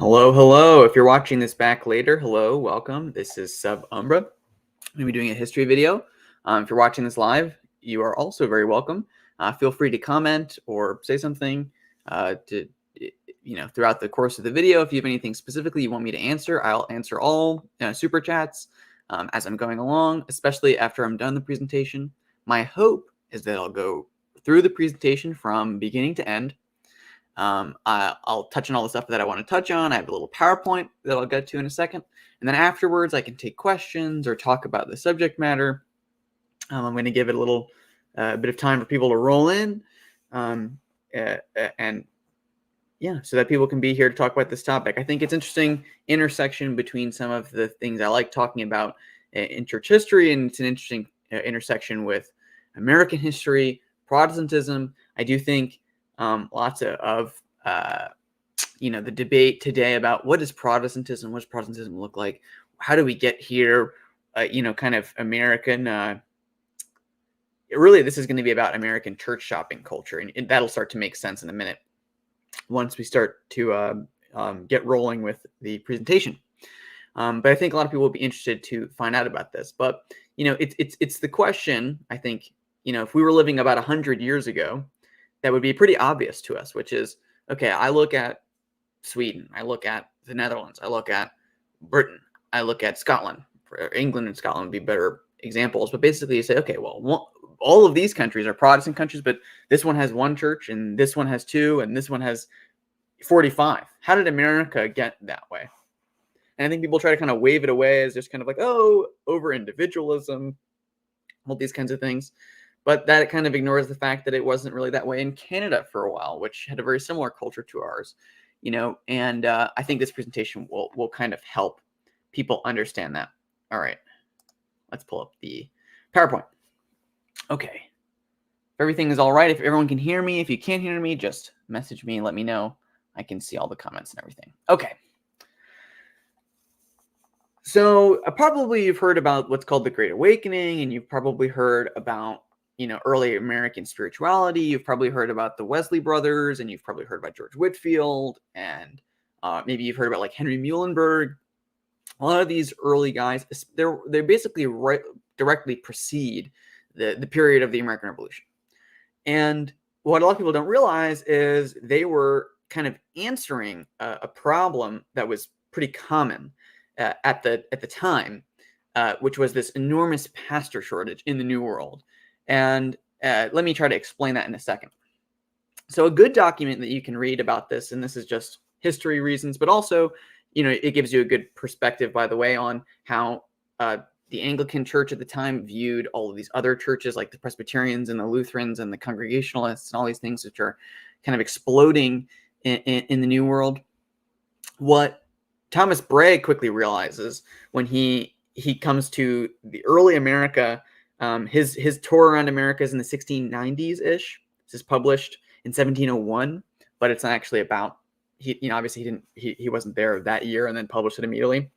Hello, hello. If you're watching this back later, hello, welcome. This is Sub Umbra. I'm going to be doing a history video. If you're watching this live, you are also very welcome. Feel free to comment or say something throughout the course of the video. If you have anything specifically you want me to answer, I'll answer all super chats as I'm going along, especially after I'm done the presentation. My hope is that I'll go through the presentation from beginning to end. I'll touch on all the stuff that I want to touch on. I have a little PowerPoint that I'll get to in a second. And then afterwards, I can take questions or talk about the subject matter. I'm going to give it a little bit of time for people to roll in. So that people can be here to talk about this topic. I think it's interesting intersection between some of the things I like talking about in church history, and it's an interesting intersection with American history, Protestantism. I do think lots of the debate today about what is Protestantism, what does Protestantism look like, how do we get here, kind of American. Really, this is going to be about American church shopping culture, and that'll start to make sense in a minute once we start to get rolling with the presentation. But I think a lot of people will be interested to find out about this. But it's the question. I think if we were living about 100 years ago, that would be pretty obvious to us, which is, okay, I look at Sweden, I look at the Netherlands, I look at Britain, I look at Scotland. England and Scotland would be better examples. But basically you say, okay, well, all of these countries are Protestant countries, but this one has one church and this one has two and this one has 45. How did America get that way? And I think people try to kind of wave it away as just kind of like, oh, over individualism, all these kinds of things. But that kind of ignores the fact that it wasn't really that way in Canada for a while, which had a very similar culture to ours, and I think this presentation will kind of help people understand that. All right, let's pull up the PowerPoint. Okay, if everything is all right, if everyone can hear me, if you can't hear me, just message me and let me know. I can see all the comments and everything. Okay. So probably you've heard about what's called the Great Awakening, and you've probably heard about early American spirituality. You've probably heard about the Wesley brothers, and you've probably heard about George Whitefield, and maybe you've heard about like Henry Muhlenberg. A lot of these early guys, they basically directly precede the period of the American Revolution. And what a lot of people don't realize is they were kind of answering a problem that was pretty common at the time, which was this enormous pastor shortage in the New World. And let me try to explain that in a second. So a good document that you can read about this, and this is just history reasons, but also, it gives you a good perspective, by the way, on how the Anglican Church at the time viewed all of these other churches, like the Presbyterians and the Lutherans and the Congregationalists and all these things, which are kind of exploding in the New World. What Thomas Bray quickly realizes when he comes to the early America, his tour around America is in the 1690s-ish. This is published in 1701, but it's not actually about, obviously he wasn't there that year and then published it immediately.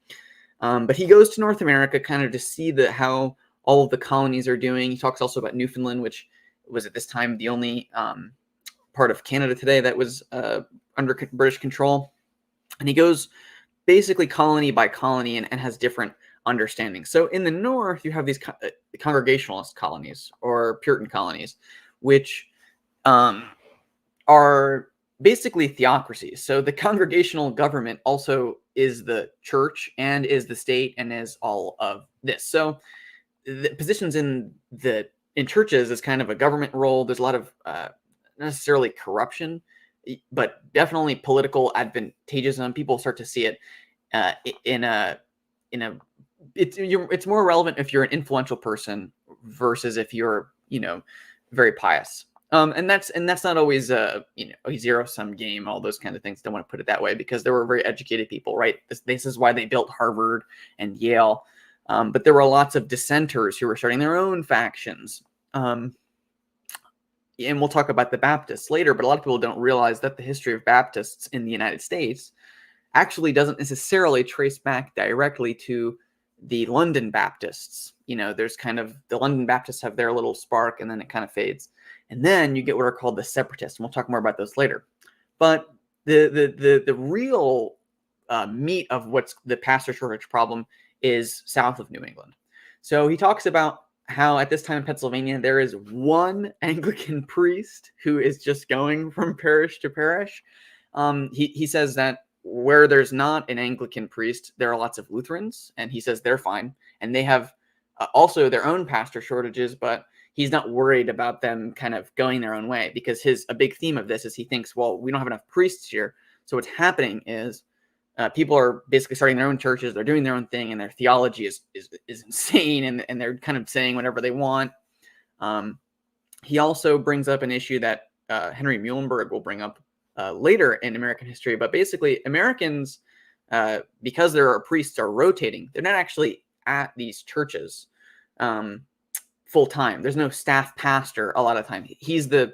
But he goes to North America kind of to see how all of the colonies are doing. He talks also about Newfoundland, which was at this time the only part of Canada today that was under British control. And he goes basically colony by colony and has different understandings. So in the north, you have these Congregationalist colonies or Puritan colonies, which are basically theocracies. So the congregational government also is the church and is the state and is all of this. So the positions in churches is kind of a government role. There's a lot of not necessarily corruption, but definitely political advantageism. People start to see it it's more relevant if you're an influential person versus if you're very pious. And that's not always a zero-sum game. All those kind of things. Don't want to put it that way because there were very educated people, right? This is why they built Harvard and Yale. But there were lots of dissenters who were starting their own factions. And we'll talk about the Baptists later, but a lot of people don't realize that the history of Baptists in the United States actually doesn't necessarily trace back directly to the London Baptists. There's kind of the London Baptists have their little spark and then it kind of fades. And then you get what are called the separatists. And we'll talk more about those later. But the real meat of what's the pastor shortage problem is south of New England. So he talks about how at this time in Pennsylvania, there is one Anglican priest who is just going from parish to parish. He says that where there's not an Anglican priest, there are lots of Lutherans, and he says they're fine. And they have also their own pastor shortages, but he's not worried about them kind of going their own way, because a big theme of this is he thinks, well, we don't have enough priests here. So what's happening is people are basically starting their own churches. They're doing their own thing, and their theology is insane, and they're kind of saying whatever they want. He also brings up an issue that Henry Muhlenberg will bring up later in American history. But basically, Americans, because their priests are rotating, they're not actually at these churches full time. There's no staff pastor a lot of time. He's the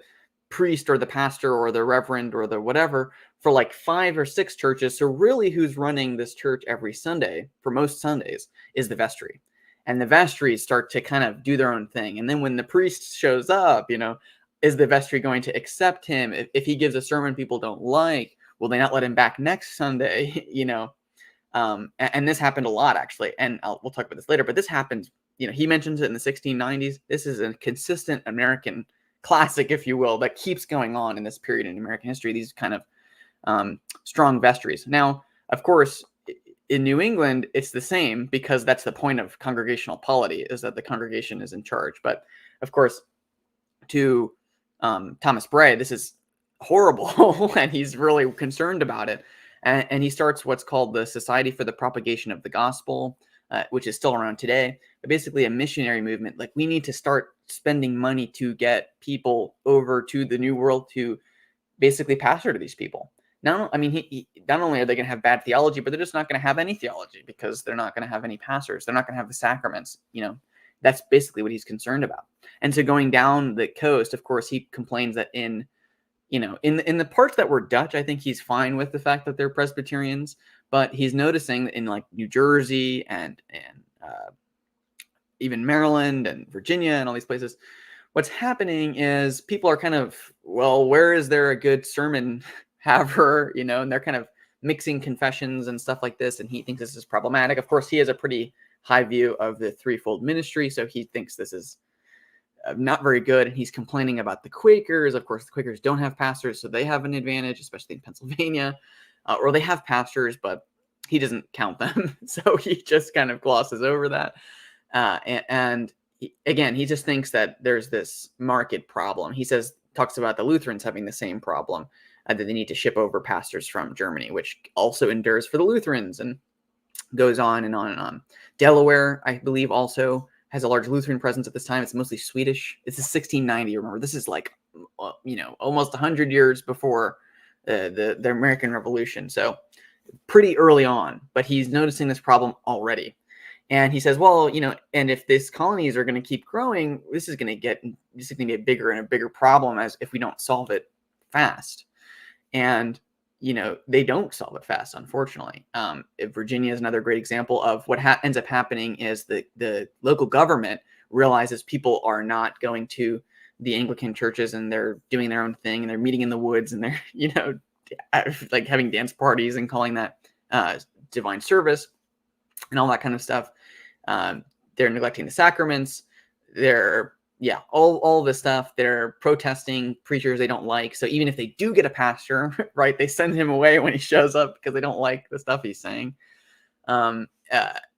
priest or the pastor or the reverend or the whatever for like 5 or 6 churches. So really who's running this church every Sunday for most Sundays is the vestry. And the vestries start to kind of do their own thing. And then when the priest shows up, is the vestry going to accept him? If he gives a sermon people don't like, will they not let him back next Sunday? And this happened a lot, actually. And we'll talk about this later, but this happened, he mentions it in the 1690s. This is a consistent American classic, if you will, that keeps going on in this period in American history, these kind of strong vestries. Now, of course, in New England, it's the same, because that's the point of congregational polity, is that the congregation is in charge. But of course, to Thomas Bray, this is horrible, and he's really concerned about it. And he starts what's called the Society for the Propagation of the Gospel, which is still around today, but basically a missionary movement. Like, we need to start spending money to get people over to the New World to basically pastor to these people. Not only are they going to have bad theology, but they're just not going to have any theology, because they're not going to have any pastors. They're not going to have the sacraments. That's basically what he's concerned about. And so going down the coast, of course, he complains that in the parts that were Dutch, I think he's fine with the fact that they're Presbyterians, but he's noticing that in like New Jersey and even Maryland and Virginia and all these places, what's happening is people are kind of, well, where is there a good sermon haver, and they're kind of mixing confessions and stuff like this, and he thinks this is problematic. Of course, he has a pretty high view of the threefold ministry, so he thinks this is not very good, and he's complaining about the Quakers. Of course, the Quakers don't have pastors, so they have an advantage, especially in Pennsylvania, or they have pastors, but he doesn't count them, so he just kind of glosses over that. He just thinks that there's this market problem. He talks about the Lutherans having the same problem, that they need to ship over pastors from Germany, which also endures for the Lutherans, and goes on and on and on. Delaware, I believe, also has a large Lutheran presence at this time. It's mostly Swedish. It's 1690. Remember, this is like, almost 100 years before the American Revolution. So pretty early on, but he's noticing this problem already. And he says, well, and if these colonies are going to keep growing, this is going to get a bigger and a bigger problem as if we don't solve it fast. And, they don't solve it fast, unfortunately. Virginia is another great example of what ends up happening is the local government realizes people are not going to the Anglican churches, and they're doing their own thing, and they're meeting in the woods, and they're, like having dance parties and calling that divine service and all that kind of stuff. They're neglecting the sacraments. They're all this stuff. They're protesting preachers they don't like. So even if they do get a pastor, right, they send him away when he shows up because they don't like the stuff he's saying. And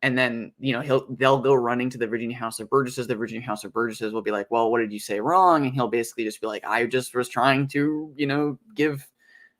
then, they'll go running to the Virginia House of Burgesses. The Virginia House of Burgesses will be like, well, what did you say wrong? And he'll basically just be like, I just was trying to, give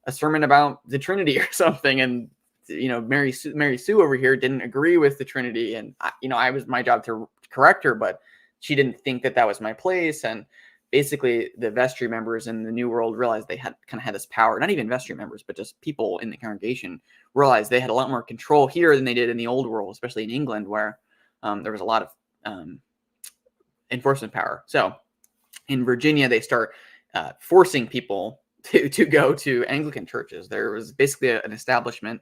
a sermon about the Trinity or something. And, Mary Sue over here didn't agree with the Trinity. And, I was my job to correct her, but she didn't think that was my place. And basically the vestry members in the New World realized they had this power. Not even vestry members, but just people in the congregation realized they had a lot more control here than they did in the Old World, especially in England, where there was a lot of enforcement power. So in Virginia, they start forcing people to go to Anglican churches. There was basically an establishment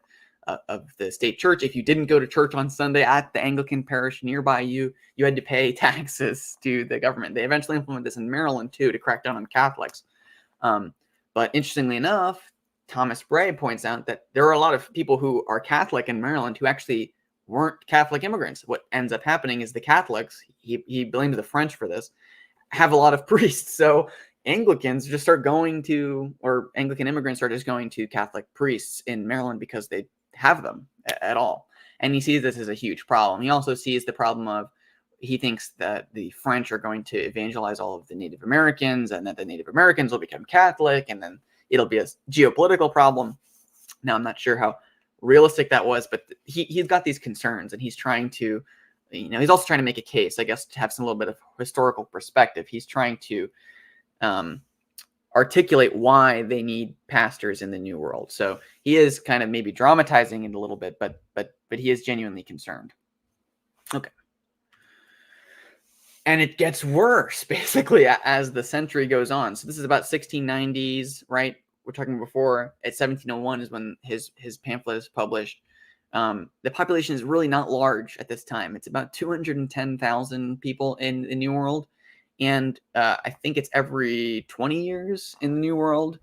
of the state church. If you didn't go to church on Sunday at the Anglican parish nearby you had to pay taxes to the government. They eventually implemented this in Maryland too, to crack down on Catholics. But interestingly enough, Thomas Bray points out that there are a lot of people who are Catholic in Maryland who actually weren't Catholic immigrants. What ends up happening is the Catholics, he blames the French for this, have a lot of priests. So Anglicans just start going to, or Anglican immigrants are just going to Catholic priests in Maryland because they have them at all. And he sees this as a huge problem. He also sees the problem of, he thinks that the French are going to evangelize all of the Native Americans, and that the Native Americans will become Catholic, and then it'll be a geopolitical problem. Now, I'm not sure how realistic that was, but he's got these concerns, and he's trying to, he's also trying to make a case, I guess, to have some little bit of historical perspective. He's trying to articulate why they need pastors in the New World. So he is kind of maybe dramatizing it a little bit, but he is genuinely concerned. Okay. And it gets worse, basically, as the century goes on. So this is about 1690s, right? We're talking before, at 1701 is when his pamphlet is published. The population is really not large at this time. It's about 210,000 people in the New World. And I think it's every 20 years in the New World.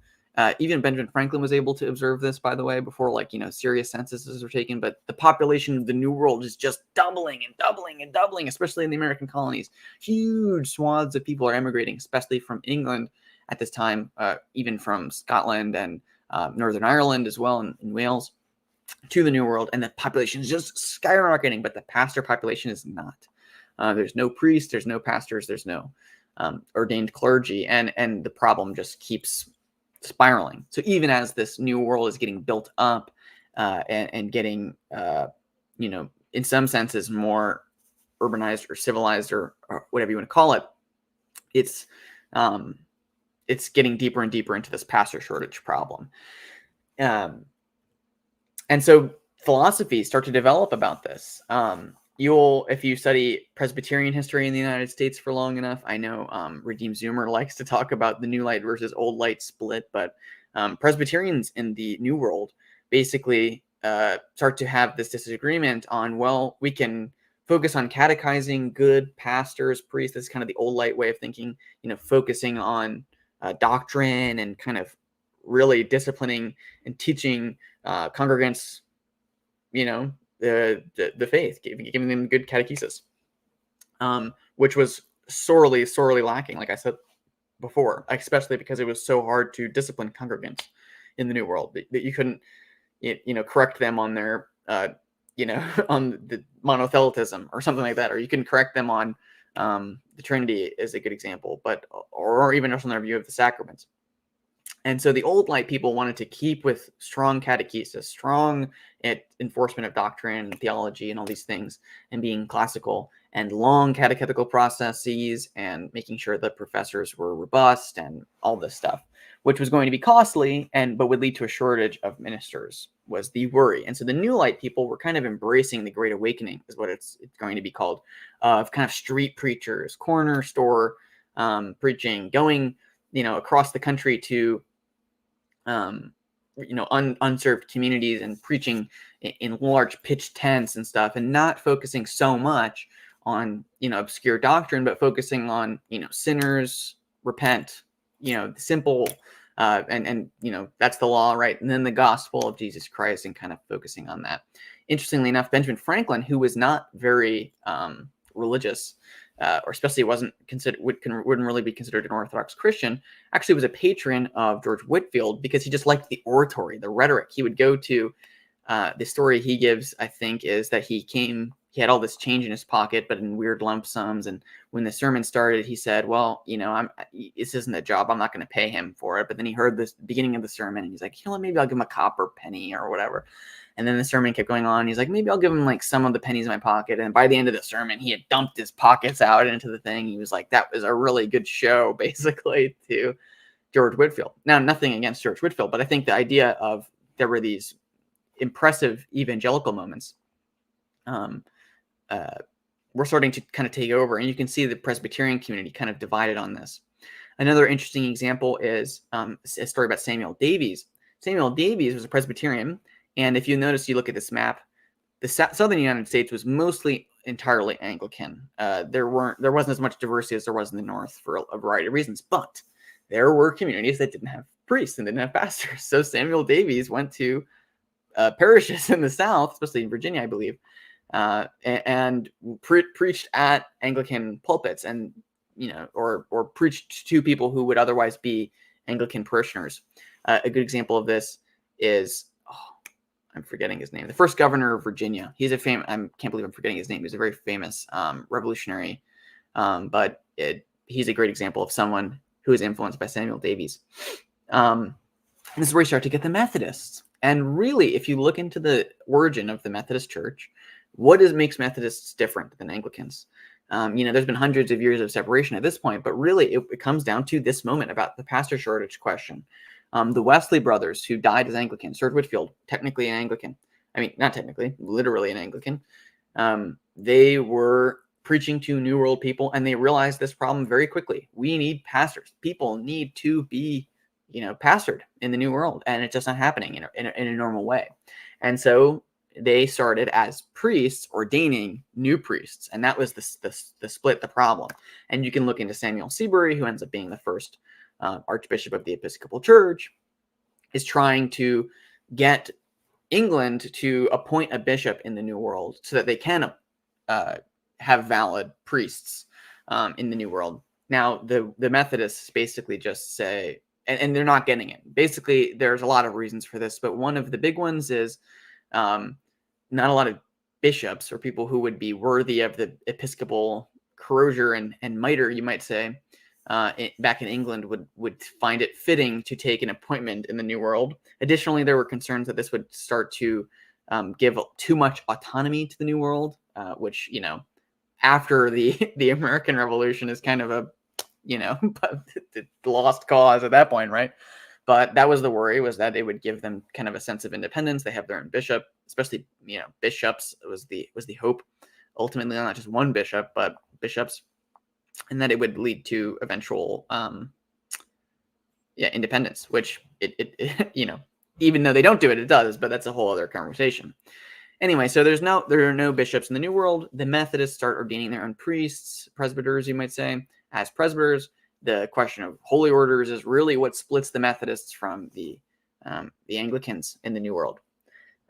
Even Benjamin Franklin was able to observe this, by the way, before, like, serious censuses were taken. But the population of the New World is just doubling and doubling and doubling, especially in the American colonies. Huge swaths of people are emigrating, especially from England at this time, even from Scotland and Northern Ireland as well, and Wales, to the New World. And the population is just skyrocketing, but the pastor population is not. There's no priests, there's no pastors, there's no ordained clergy, and the problem just keeps spiraling. So even as this New World is getting built up and getting, in some senses more urbanized or civilized, or whatever you want to call it, it's getting deeper and deeper into this pastor shortage problem. And so philosophies start to develop about this. If you study Presbyterian history in the United States for long enough, I know Redeem Zoomer likes to talk about the New Light versus Old Light split, but Presbyterians in the New World basically start to have this disagreement on, well, we can focus on catechizing good pastors, priests. This is kind of the Old Light way of thinking, focusing on doctrine and kind of really disciplining and teaching congregants, the faith, giving them good catechesis, which was sorely lacking, like I said before, especially because it was so hard to discipline congregants in the New World that you couldn't, correct them on their, on the monothelitism or something like that, or you can correct them on the Trinity is a good example, but or even just on their view of the sacraments. And so the Old Light people wanted to keep with strong catechesis, strong enforcement of doctrine and theology and all these things, and being classical, and long catechetical processes, and making sure that professors were robust and all this stuff, which was going to be costly but would lead to a shortage of ministers, was the worry. And so the New Light people were kind of embracing the Great Awakening, is what it's going to be called, of kind of street preachers, corner store preaching, going across the country to unserved communities and preaching in large pitched tents and stuff, and not focusing so much on obscure doctrine, but focusing on sinners repent, the simple and that's the law, right? And then the gospel of Jesus Christ, and kind of focusing on that. Interestingly enough, Benjamin Franklin, who was not very religious, or especially wouldn't really be considered an Orthodox Christian, actually was a patron of George Whitefield because he just liked the oratory, the rhetoric. He would go to the story he gives, I think, is that he had all this change in his pocket, but in weird lump sums. And when the sermon started, he said, well, this isn't a job. I'm not going to pay him for it. But then he heard the beginning of the sermon, and he's like, maybe I'll give him a copper penny or whatever. And then the sermon kept going on. He's like, maybe I'll give him like some of the pennies in my pocket. And by the end of the sermon, he had dumped his pockets out into the thing. He was like, that was a really good show, basically, to George Whitefield. Now, nothing against George Whitefield, but I think the idea of there were these impressive evangelical moments we're starting to kind of take over. And you can see the Presbyterian community kind of divided on this. Another interesting example is a story about Samuel Davies. Samuel Davies was a Presbyterian. And if you notice, you look at this map, the southern United States was mostly entirely Anglican. There wasn't as much diversity as there was in the north for a variety of reasons, but there were communities that didn't have priests and didn't have pastors. So Samuel Davies went to parishes in the South, especially in Virginia, I believe, and preached at Anglican pulpits, and or preached to people who would otherwise be Anglican parishioners. A good example of this is, I'm forgetting his name, the first governor of Virginia. He's a famous, I can't believe I'm forgetting his name. He's a very famous revolutionary, but he's a great example of someone who is influenced by Samuel Davies. This is where you start to get the Methodists. And really, if you look into the origin of the Methodist Church, what makes Methodists different than Anglicans? There's been hundreds of years of separation at this point, but really it comes down to this moment about the pastor shortage question. The Wesley brothers, who died as Anglicans, George Whitefield, technically an Anglican. I mean, not technically, literally an Anglican. They were preaching to New World people, and they realized this problem very quickly. We need pastors. People need to be, pastored in the New World, and it's just not happening in a normal way. And so they started as priests ordaining new priests, and that was the split, the problem. And you can look into Samuel Seabury, who ends up being the first Archbishop of the Episcopal Church, is trying to get England to appoint a bishop in the New World so that they can have valid priests in the New World. Now, the Methodists basically just say, and they're not getting it. Basically, there's a lot of reasons for this, but one of the big ones is not a lot of bishops or people who would be worthy of the episcopal crozier and mitre, you might say, back in England would find it fitting to take an appointment in the New World. Additionally, there were concerns that this would start to give too much autonomy to the New World, which, after the American Revolution is kind of a, the lost cause at that point, right? But that was the worry, was that it would give them kind of a sense of independence. They have their own bishop, especially, bishops was the hope. Ultimately, not just one bishop, but bishops. And that it would lead to eventual, independence, which it even though they don't do it, it does, but that's a whole other conversation. Anyway, so there are no bishops in the New World. The Methodists start ordaining their own priests, presbyters, you might say, as presbyters. The question of holy orders is really what splits the Methodists from the Anglicans in the New World.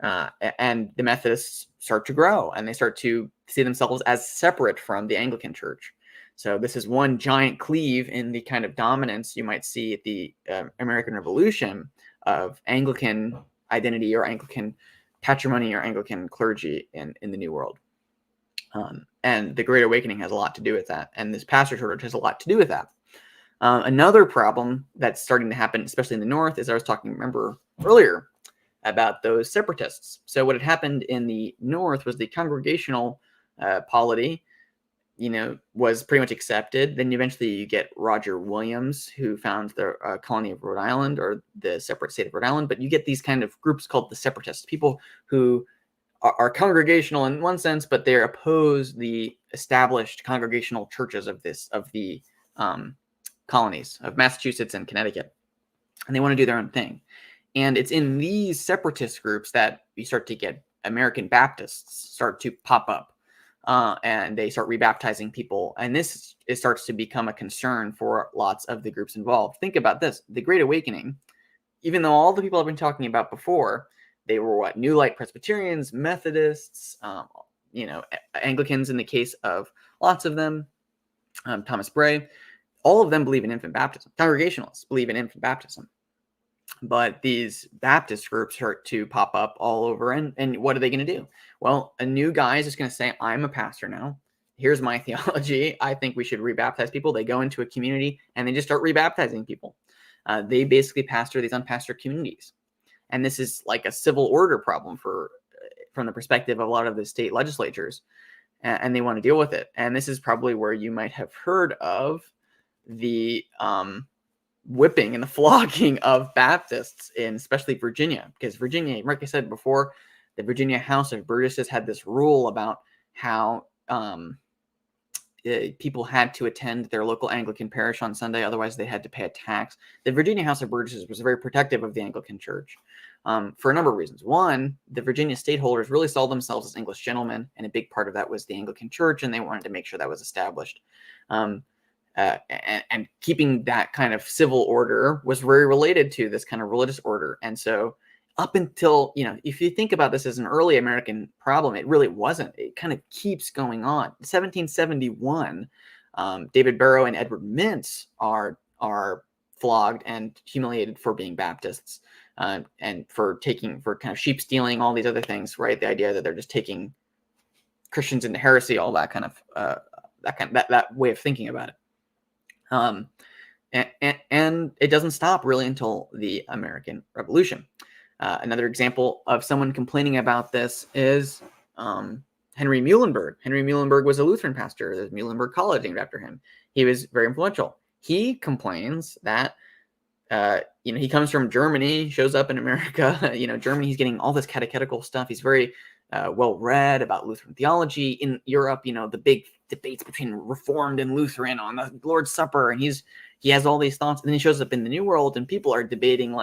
And the Methodists start to grow, and they start to see themselves as separate from the Anglican Church. So this is one giant cleave in the kind of dominance you might see at the American Revolution of Anglican identity or Anglican patrimony or Anglican clergy in the New World. And the Great Awakening has a lot to do with that. And this pastor shortage has a lot to do with that. Another problem that's starting to happen, especially in the North, is I was talking, remember, earlier about those separatists. So what had happened in the North was the congregational polity, was pretty much accepted. Then eventually you get Roger Williams, who found the colony of Rhode Island, or the separate state of Rhode Island. But you get these kind of groups called the separatists, people who are congregational in one sense, but they oppose the established congregational churches of the colonies of Massachusetts and Connecticut. And they want to do their own thing. And it's in these separatist groups that you start to get American Baptists start to pop up. And they start rebaptizing people. And it starts to become a concern for lots of the groups involved. Think about this. The Great Awakening, even though all the people I've been talking about before, they were New Light Presbyterians, Methodists, Anglicans in the case of lots of them, Thomas Bray, all of them believe in infant baptism. Congregationalists believe in infant baptism. But these Baptist groups start to pop up all over. And what are they going to do? Well, a new guy is just going to say, I'm a pastor now. Here's my theology. I think we should rebaptize people. They go into a community and they just start rebaptizing people. They basically pastor these unpastored communities. And this is like a civil order problem from the perspective of a lot of the state legislatures. And they want to deal with it. And this is probably where you might have heard of the whipping and the flogging of Baptists in especially Virginia, because Virginia, like I said before, the Virginia House of Burgesses had this rule about how people had to attend their local Anglican parish on Sunday, otherwise they had to pay a tax. The Virginia House of Burgesses was very protective of the Anglican Church for a number of reasons. One, the Virginia stateholders really saw themselves as English gentlemen, and a big part of that was the Anglican Church, and they wanted to make sure that was established. and keeping that kind of civil order was very related to this kind of religious order. And so up until, if you think about this as an early American problem, it really wasn't. It kind of keeps going on. In 1771, David Barrow and Edward Mintz are flogged and humiliated for being Baptists, and for kind of sheep stealing, all these other things, right? The idea that they're just taking Christians into heresy, all that kind of that way of thinking about it. And it doesn't stop really until the American Revolution. Another example of someone complaining about this is Henry Muhlenberg. Henry Muhlenberg was a Lutheran pastor. There's Muhlenberg College named after him. He was very influential. He complains that he comes from Germany, shows up in America. Germany, he's getting all this catechetical stuff. He's very well read about Lutheran theology. In Europe, the big debates between Reformed and Lutheran on the Lord's Supper, and he has all these thoughts. And then he shows up in the New World, and people are debating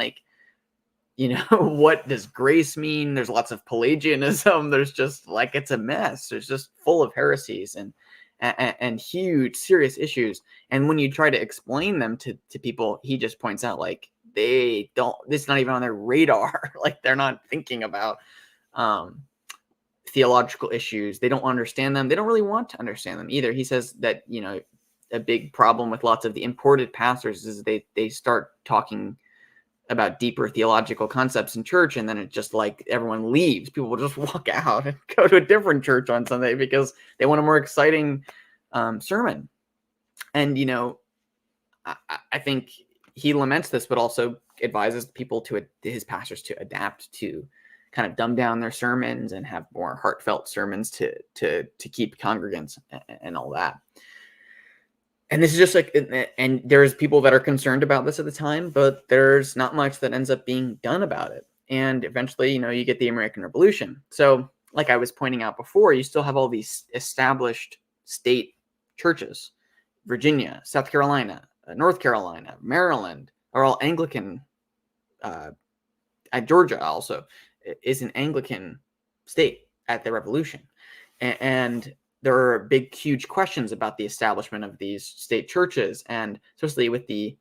what does grace mean? There's lots of Pelagianism. There's just it's a mess. There's just full of heresies and huge, serious issues. And when you try to explain them to people, he just points out they don't. It's not even on their radar. They're not thinking about theological issues. They don't understand them. They don't really want to understand them either. He says that a big problem with lots of the imported pastors is they start talking about deeper theological concepts in church, and then it just everyone leaves. People will just walk out and go to a different church on Sunday because they want a more exciting sermon. And I think he laments this, but also advises people his pastors to adapt to kind of dumb down their sermons and have more heartfelt sermons to keep congregants and all that. And this is just and there's people that are concerned about this at the time, but there's not much that ends up being done about it. And eventually, you get the American Revolution. So like I was pointing out before, you still have all these established state churches. Virginia, South Carolina, North Carolina, Maryland are all Anglican. Georgia also is an Anglican state at the Revolution. And there are big, huge questions about the establishment of these state churches, and especially with the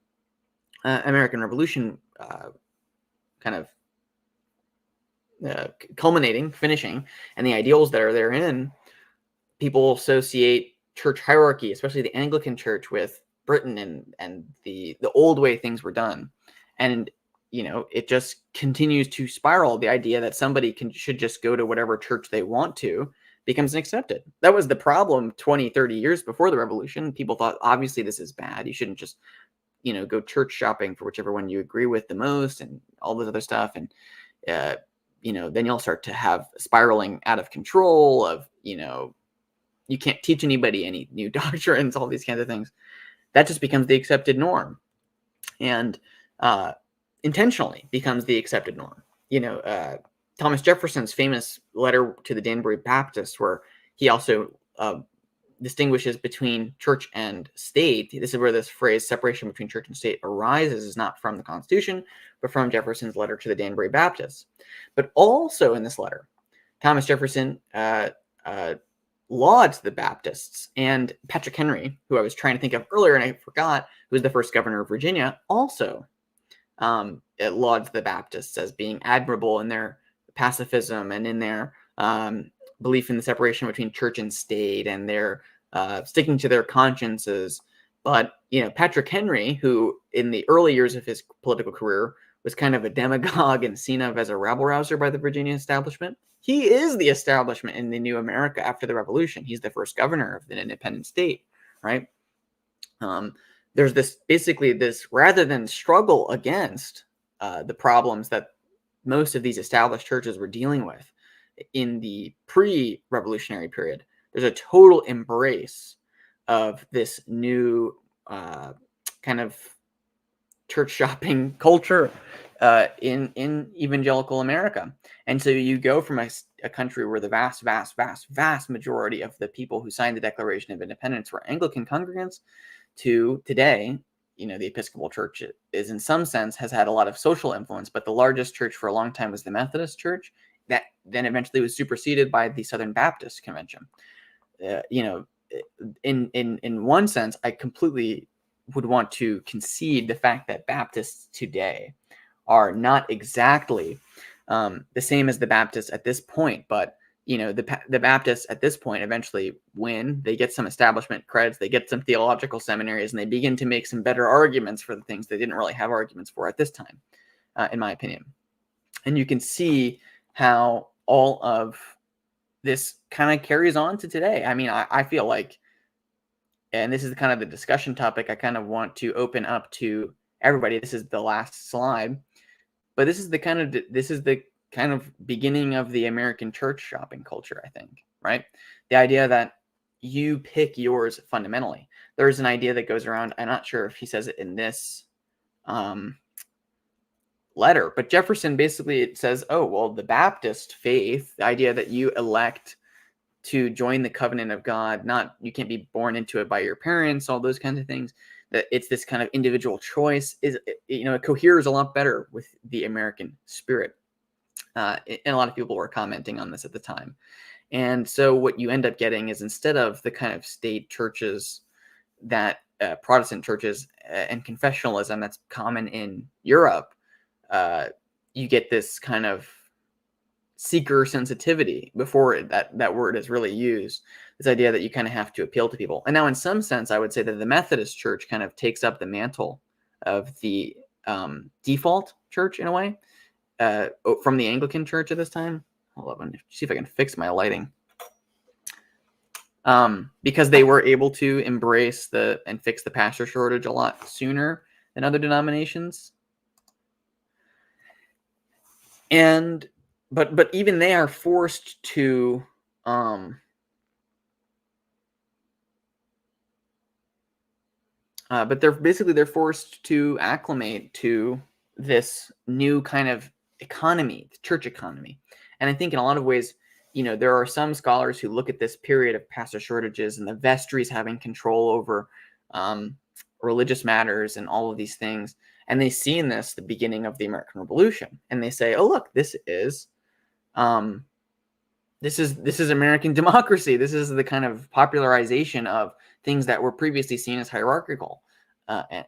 American Revolution finishing, and the ideals that are therein, people associate church hierarchy, especially the Anglican Church, with Britain and the old way things were done. And it just continues to spiral. The idea that somebody should just go to whatever church they want to becomes accepted. That was the problem 20, 30 years before the Revolution. People thought, obviously, this is bad. You shouldn't just, go church shopping for whichever one you agree with the most and all this other stuff. And, then you'll start to have spiraling out of control of, you can't teach anybody any new doctrines, all these kinds of things. That just becomes the accepted norm, and intentionally becomes the accepted norm. Thomas Jefferson's famous letter to the Danbury Baptists, where he also distinguishes between church and state. This is where this phrase separation between church and state arises, is not from the Constitution, but from Jefferson's letter to the Danbury Baptists. But also in this letter, Thomas Jefferson lauds the Baptists, and Patrick Henry, who I was trying to think of earlier and I forgot, who was the first governor of Virginia, also it lauds the Baptists as being admirable in their pacifism and in their belief in the separation between church and state, and their sticking to their consciences. But Patrick Henry, who in the early years of his political career was kind of a demagogue and seen of as a rabble-rouser by the Virginia establishment, he is the establishment in the new America after the Revolution. He's the first governor of an independent state, right? There's this rather than struggle against the problems that most of these established churches were dealing with in the pre-revolutionary period, there's a total embrace of this new kind of church shopping culture in evangelical America. And so you go from a country where the vast majority of the people who signed the Declaration of Independence were Anglican congregants to today, the Episcopal Church is in some sense has had a lot of social influence, but the largest church for a long time was the Methodist Church. That then eventually was superseded by the Southern Baptist Convention. in one sense, I completely would want to concede the fact that Baptists today are not exactly the same as the Baptists at this point, but the Baptists at this point eventually win. They get some establishment credits, they get some theological seminaries, and they begin to make some better arguments for the things they didn't really have arguments for at this time, in my opinion. And you can see how all of this kind of carries on to today. I mean, I feel like, and this is kind of the discussion topic I kind of want to open up to everybody. This is the last slide, but this is the kind of beginning of the American church shopping culture, I think, right? The idea that you pick yours fundamentally. There's an idea that goes around, I'm not sure if he says it in this letter, but Jefferson basically it says, oh, well, the Baptist faith, the idea that you elect to join the covenant of God, not you can't be born into it by your parents, all those kinds of things, that it's this kind of individual choice, it coheres a lot better with the American spirit. And a lot of people were commenting on this at the time. And so what you end up getting is, instead of the kind of state churches that Protestant churches and confessionalism that's common in Europe, you get this kind of seeker sensitivity before that word is really used. This idea that you kind of have to appeal to people. And now, in some sense, I would say that the Methodist Church kind of takes up the mantle of the default church in a way, from the Anglican Church at this time. Hold on, see if I can fix my lighting. Because they were able to embrace and fix the pastor shortage a lot sooner than other denominations. And but even they are forced to but they're forced to acclimate to this new kind of economy, the church economy. And I think in a lot of ways, there are some scholars who look at this period of pastor shortages and the vestries having control over religious matters and all of these things, and they see in this the beginning of the American Revolution, and they say, "Oh, look, this is American democracy. This is the kind of popularization of things that were previously seen as hierarchical,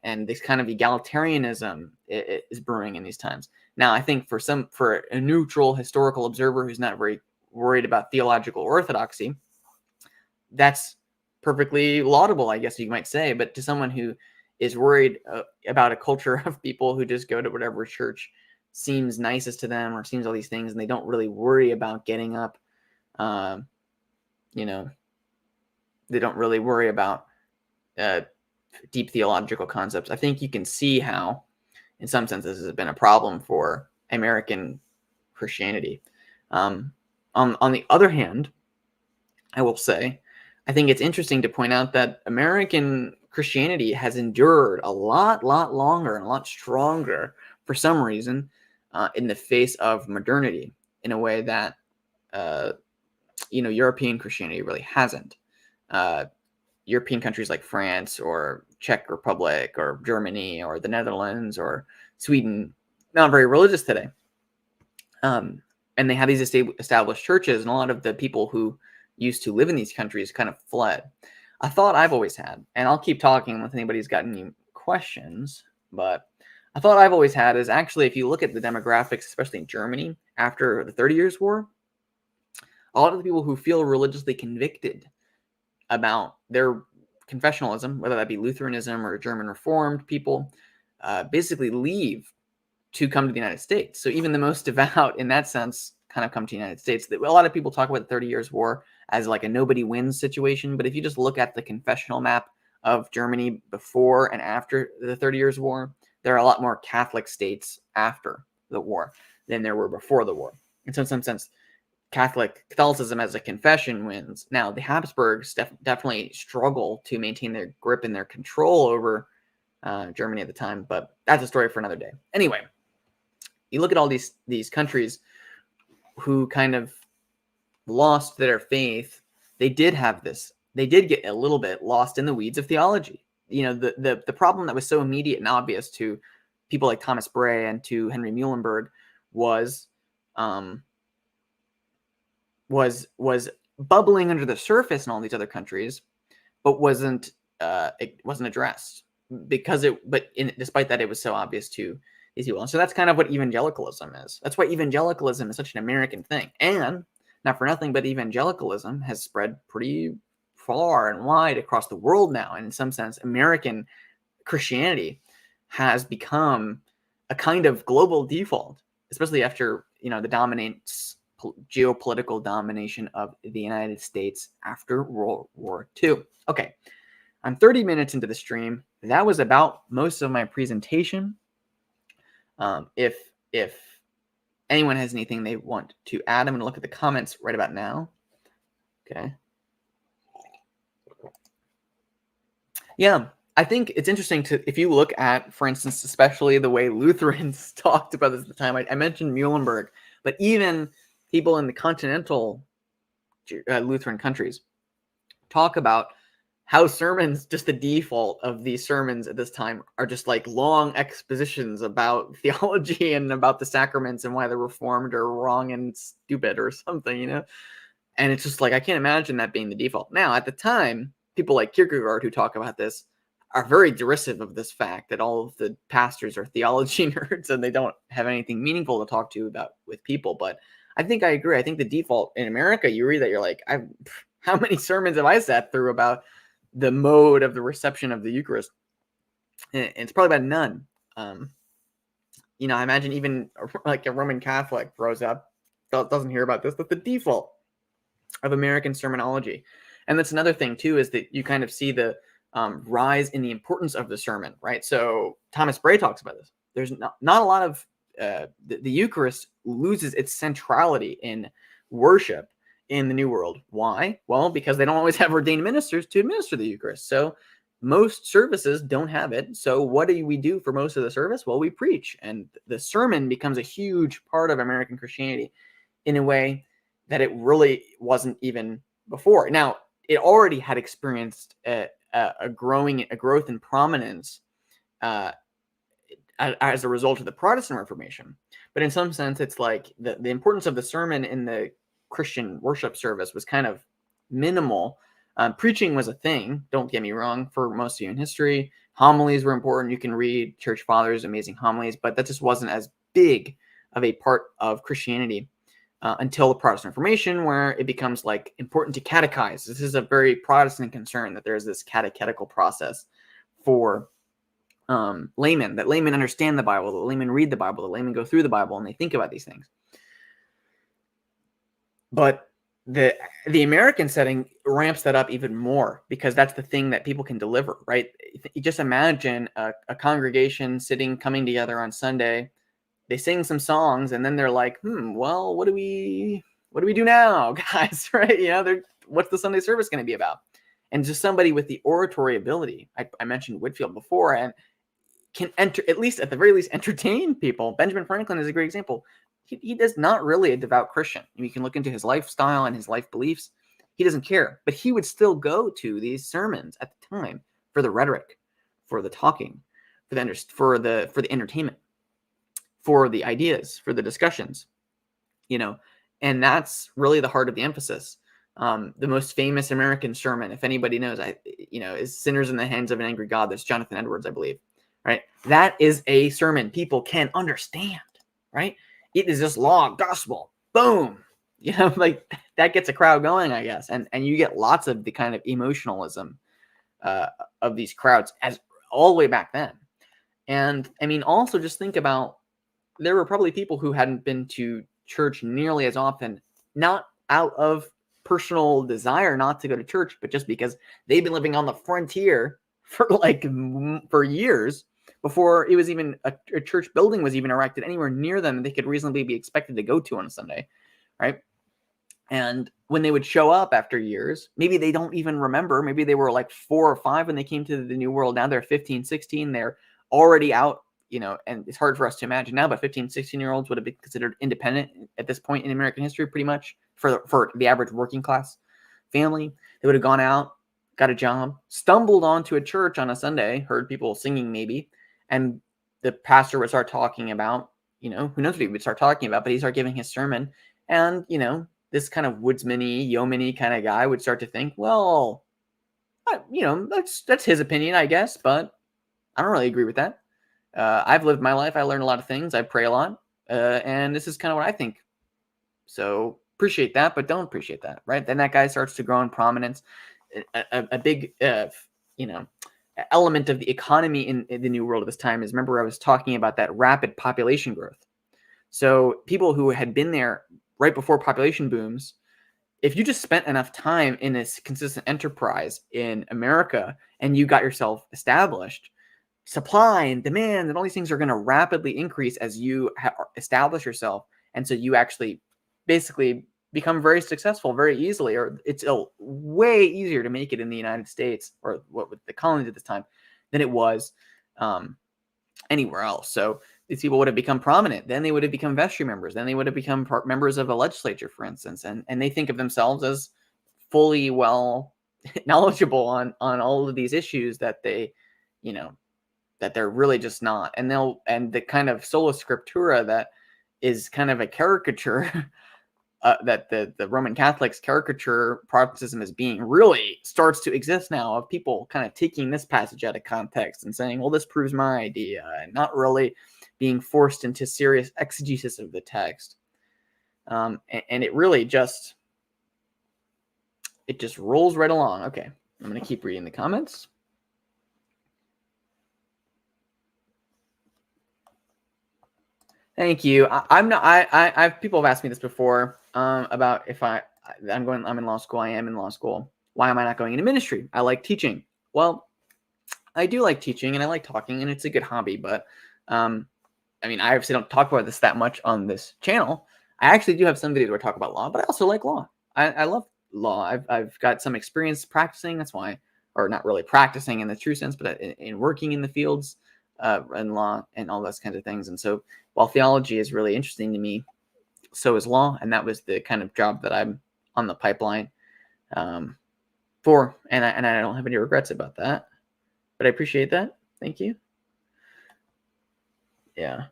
and this kind of egalitarianism is brewing in these times." Now, I think for a neutral historical observer who's not very worried about theological orthodoxy, that's perfectly laudable, I guess you might say. But to someone who is worried about a culture of people who just go to whatever church seems nicest to them or seems all these things, and they don't really worry about getting up, they don't really worry about deep theological concepts. I think you can see how, in some senses, this has been a problem for American Christianity. On the other hand, I will say, I think it's interesting to point out that American Christianity has endured a lot longer and a lot stronger for some reason in the face of modernity in a way that European Christianity really hasn't. European countries like France or Czech Republic or Germany or the Netherlands or Sweden, not very religious today. And they have these established churches, and a lot of the people who used to live in these countries kind of fled. A thought I've always had, and I'll keep talking if anybody's got any questions, but a thought I've always had is, actually, if you look at the demographics, especially in Germany after the 30 Years' War, a lot of the people who feel religiously convicted about their confessionalism, whether that be Lutheranism or German Reformed people, basically leave to come to the United States. So even the most devout, in that sense, kind of come to the United States. A lot of people talk about the 30 Years' War as like a nobody wins situation, but if you just look at the confessional map of Germany before and after the 30 Years' War, there are a lot more Catholic states after the war than there were before the war. And so in some sense, Catholicism as a confession wins. Now, the Habsburgs definitely struggle to maintain their grip and their control over Germany at the time, but that's a story for another day. Anyway, you look at all these countries who kind of lost their faith. They did have this. They did get a little bit lost in the weeds of theology. The problem that was so immediate and obvious to people like Thomas Bray and to Henry Muhlenberg was bubbling under the surface in all these other countries, but it wasn't addressed despite that, it was so obvious to these people. And so that's kind of what evangelicalism is. That's why evangelicalism is such an American thing. And not for nothing, but evangelicalism has spread pretty far and wide across the world now. And in some sense, American Christianity has become a kind of global default, especially after, the geopolitical domination of the United States after World War II. Okay, I'm 30 minutes into the stream. That was about most of my presentation. If anyone has anything they want to add, I'm going to look at the comments right about now. Okay. Yeah, I think it's interesting if you look at, for instance, especially the way Lutherans talked about this at the time. I mentioned Muhlenberg, but even people in the continental Lutheran countries talk about how sermons, just the default of these sermons at this time, are just like long expositions about theology and about the sacraments and why they're reformed or wrong and stupid or something, And it's just like, I can't imagine that being the default. Now, at the time, people like Kierkegaard who talk about this are very derisive of this fact that all of the pastors are theology nerds and they don't have anything meaningful to talk to about with people. But I think I agree. I think the default in America, you read that, you're like, how many sermons have I sat through about the mode of the reception of the Eucharist? And it's probably about none. I imagine even like a Roman Catholic grows up, doesn't hear about this, but the default of American sermonology. And that's another thing too, is that you kind of see the rise in the importance of the sermon, right? So Thomas Bray talks about this. There's not a lot of the Eucharist loses its centrality in worship in the New World. Why? Well, because they don't always have ordained ministers to administer the Eucharist. So most services don't have it. So what do we do for most of the service? Well, we preach. And the sermon becomes a huge part of American Christianity in a way that it really wasn't even before. Now, it already had experienced a growth in prominence as a result of the Protestant Reformation. But in some sense, it's like the importance of the sermon in the Christian worship service was kind of minimal. Preaching was a thing, don't get me wrong, for most of you in history. Homilies were important. You can read Church Fathers' amazing homilies, but that just wasn't as big of a part of Christianity until the Protestant Reformation, where it becomes like important to catechize. This is a very Protestant concern, that there's this catechetical process for laymen, that laymen understand the Bible, that laymen read the Bible, that laymen go through the Bible and they think about these things. But the American setting ramps that up even more, because that's the thing that people can deliver, right? You just imagine a congregation coming together on Sunday. They sing some songs, and then they're like, well, what do we do now, guys? Right? What's the Sunday service going to be about? And just somebody with the oratory ability. I mentioned Whitefield before, and can at the very least entertain people. Benjamin Franklin is a great example. He is not really a devout Christian. You can look into his lifestyle and his life beliefs. He doesn't care, but he would still go to these sermons at the time for the rhetoric, for the talking, for the entertainment, for the ideas, for the discussions, and that's really the heart of the emphasis. The most famous American sermon, if anybody knows, is "Sinners in the Hands of an Angry God." That's Jonathan Edwards, I believe. Right? That is a sermon people can understand. Right? It is just law, gospel, boom. Like that gets a crowd going, I guess, and you get lots of the kind of emotionalism of these crowds as all the way back then. And I mean, also just think about, there were probably people who hadn't been to church nearly as often, not out of personal desire not to go to church, but just because they've been living on the frontier for years before it was even a church building was even erected anywhere near them that they could reasonably be expected to go to on a Sunday, right? And when they would show up after years, maybe they don't even remember. Maybe they were like 4 or 5 when they came to the New World. Now they're 15, 16. They're already out, and it's hard for us to imagine now, but 15, 16-year-olds would have been considered independent at this point in American history, pretty much, for the average working class family. They would have gone out, got a job, stumbled onto a church on a Sunday, heard people singing maybe, and the pastor would start talking about, who knows what he would start talking about, but he'd start giving his sermon. And, this kind of woodsman-y, yeoman-y kind of guy would start to think, well, That's his opinion, I guess, but I don't really agree with that. I've lived my life. I learned a lot of things. I pray a lot, and this is kind of what I think. So appreciate that, but don't appreciate that, right? Then that guy starts to grow in prominence. A big, element of the economy in the New World of this time is, remember, I was talking about that rapid population growth. So people who had been there right before population booms, if you just spent enough time in this consistent enterprise in America and you got yourself established, supply and demand and all these things are going to rapidly increase as you establish yourself. And so you actually basically become very successful very easily, or it's way easier to make it in the United States, or what with the colonies at this time, than it was anywhere else. So these people would have become prominent. Then they would have become vestry members. Then they would have become members of a legislature, for instance. And they think of themselves as fully well knowledgeable on all of these issues that they, that they're really just not. And the kind of sola scriptura that is kind of a caricature that the Roman Catholics caricature Protestantism as being, really starts to exist now, of people kind of taking this passage out of context and saying, well, this proves my idea, and not really being forced into serious exegesis of the text. And it really just rolls right along. Okay, I'm going to keep reading the comments. Thank you. I've people have asked me this before about if I'm in law school. I am in law school. Why am I not going into ministry? I like teaching. Well, I do like teaching and I like talking, and it's a good hobby. But I obviously don't talk about this that much on this channel. I actually do have some videos where I talk about law, but I also like law. I love law. I've got some experience practicing. That's why, or not really practicing in the true sense, but in working in the fields in law and all those kinds of things. And so, while theology is really interesting to me, so is law, and that was the kind of job that I'm on the pipeline for, and I don't have any regrets about that. But I appreciate that. Thank you. Yeah.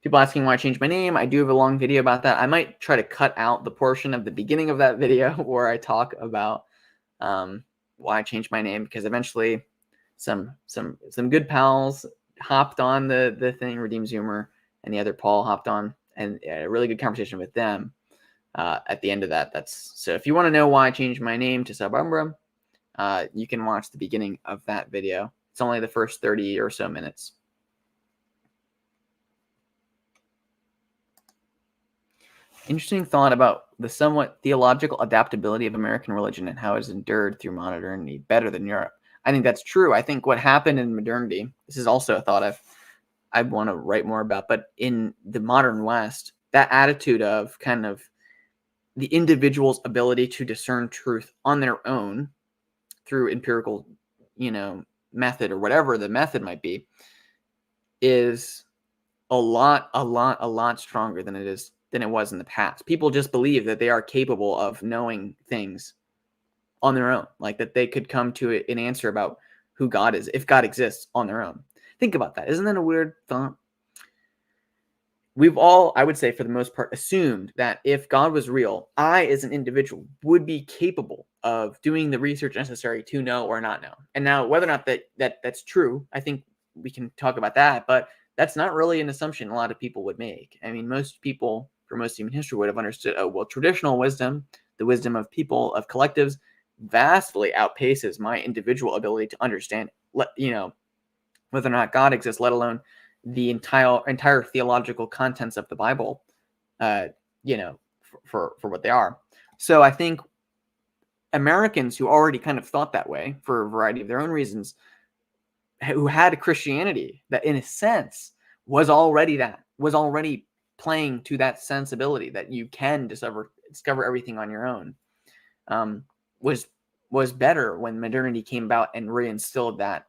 People asking why I changed my name. I do have a long video about that. I might try to cut out the portion of the beginning of that video where I talk about why I changed my name, because eventually some good pals hopped on the thing, Redeems Humor, and the other Paul hopped on, and a really good conversation with them at the end of that. So if you want to know why I changed my name to Sub Umbra, you can watch the beginning of that video. It's only the first 30 or so minutes. Interesting thought about the somewhat theological adaptability of American religion and how it has endured through modernity better than Europe. I think that's true. I think what happened in modernity, this is also a thought I want to write more about, but in the modern West, that attitude of kind of the individual's ability to discern truth on their own through empirical, method, or whatever the method might be, is a lot stronger than it was in the past. People just believe that they are capable of knowing things on their own, like that they could come to an answer about who God is, if God exists, on their own. Think about that. Isn't that a weird thought? We've all, I would say for the most part, assumed that if God was real, I as an individual would be capable of doing the research necessary to know or not know. And now, whether or not that's true, I think we can talk about that, but that's not really an assumption a lot of people would make. Most people, for most human history, would have understood, traditional wisdom, the wisdom of people, of collectives, vastly outpaces my individual ability to understand, whether or not God exists, let alone the entire theological contents of the Bible, for what they are. So I think Americans who already kind of thought that way for a variety of their own reasons, who had a Christianity that in a sense was already playing to that sensibility that you can discover everything on your own, was better when modernity came about and reinstilled that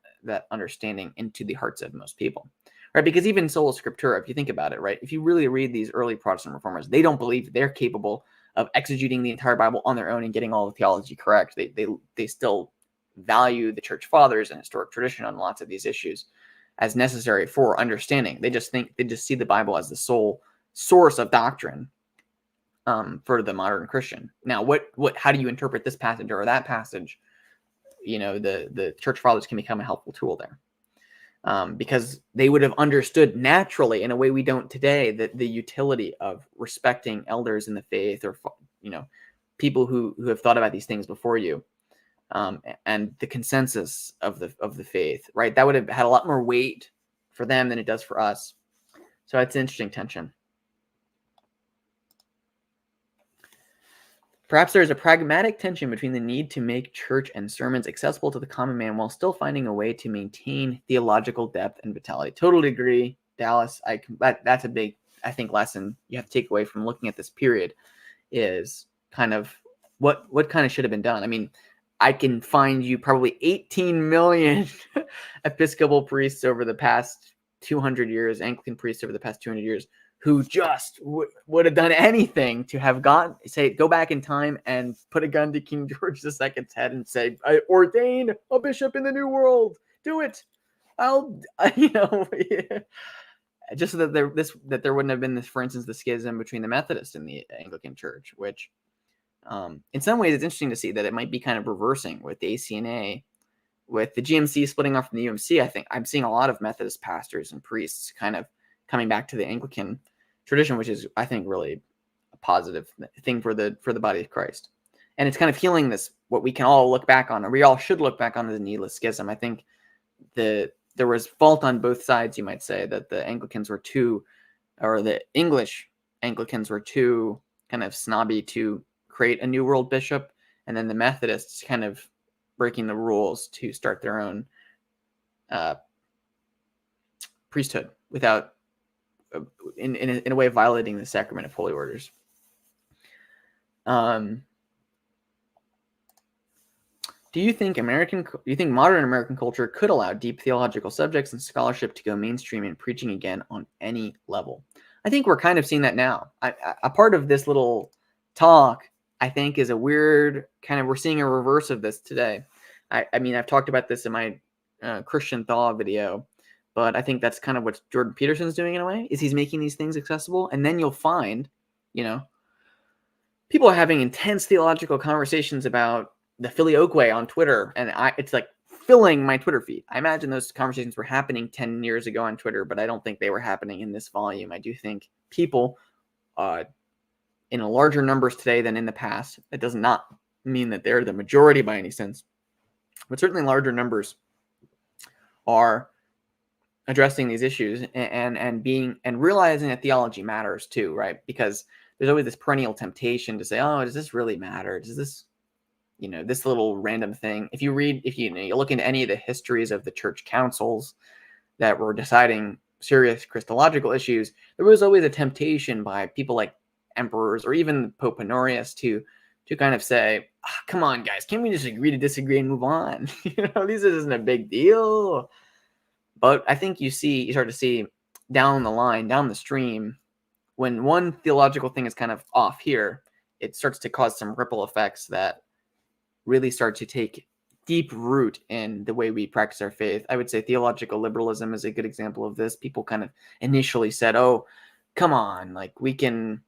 understanding into the hearts of most people, right? Because even sola scriptura, if you think about it, right, if you really read these early Protestant reformers, they don't believe they're capable of exegeting the entire Bible on their own and getting all the theology correct. They still value the church fathers and historic tradition on lots of these issues as necessary for understanding. They just see the Bible as the sole source of doctrine for the modern Christian. Now, how do you interpret this passage or that passage? the church fathers can become a helpful tool there. Because they would have understood naturally, in a way we don't today, that the utility of respecting elders in the faith, or people who have thought about these things before you, and the consensus of the faith, right? That would have had a lot more weight for them than it does for us. So it's an interesting tension. Perhaps there is a pragmatic tension between the need to make church and sermons accessible to the common man while still finding a way to maintain theological depth and vitality. Totally agree, Dallas. That's a big, I think, lesson you have to take away from looking at this period, is kind of what kind of should have been done. I mean, I can find you probably 18 million Episcopal priests over the past 200 years, Anglican priests over the past 200 years, who just would have done anything to have go back in time and put a gun to King George II's head and say, "I ordain a bishop in the New World. Do it. Just so that there wouldn't have been this, for instance, the schism between the Methodist and the Anglican Church, which, in some ways, it's interesting to see that it might be kind of reversing with the ACNA, with the GMC splitting off from the UMC. I think I'm seeing a lot of Methodist pastors and priests kind of coming back to the Anglican tradition, which is, I think, really a positive thing for the body of Christ. And it's kind of healing this, what we can all look back on, or we all should look back on, as a needless schism. I think there was fault on both sides, you might say, that the Anglicans were too, or the English Anglicans were too kind of snobby to create a New World bishop, and then the Methodists kind of breaking the rules to start their own priesthood without, in a way, violating the sacrament of holy orders. Do you think modern American culture could allow deep theological subjects and scholarship to go mainstream in preaching again on any level? I think we're kind of seeing that now. A part of this little talk, I think, is a weird kind of, we're seeing a reverse of this today. I mean, I've talked about this in my Christian Thaw video, but I think that's kind of what Jordan Peterson's doing, in a way, is he's making these things accessible. And then you'll find, people are having intense theological conversations about the Filioque on Twitter. And it's like filling my Twitter feed. I imagine those conversations were happening 10 years ago on Twitter, but I don't think they were happening in this volume. I do think people in larger numbers today than in the past. That does not mean that they're the majority by any sense, but certainly larger numbers are addressing these issues and realizing that theology matters too, right? Because there's always this perennial temptation to say, "Oh, does this really matter? Does this, this little random thing?" If you look into any of the histories of the church councils that were deciding serious Christological issues, there was always a temptation by people like emperors or even Pope Honorius to kind of say, "Come on, guys, can't we just agree to disagree and move on? This isn't a big deal." But I think you start to see down the line, down the stream, when one theological thing is kind of off here, it starts to cause some ripple effects that really start to take deep root in the way we practice our faith. I would say theological liberalism is a good example of this. People kind of initially said, "Oh, come on, like we don't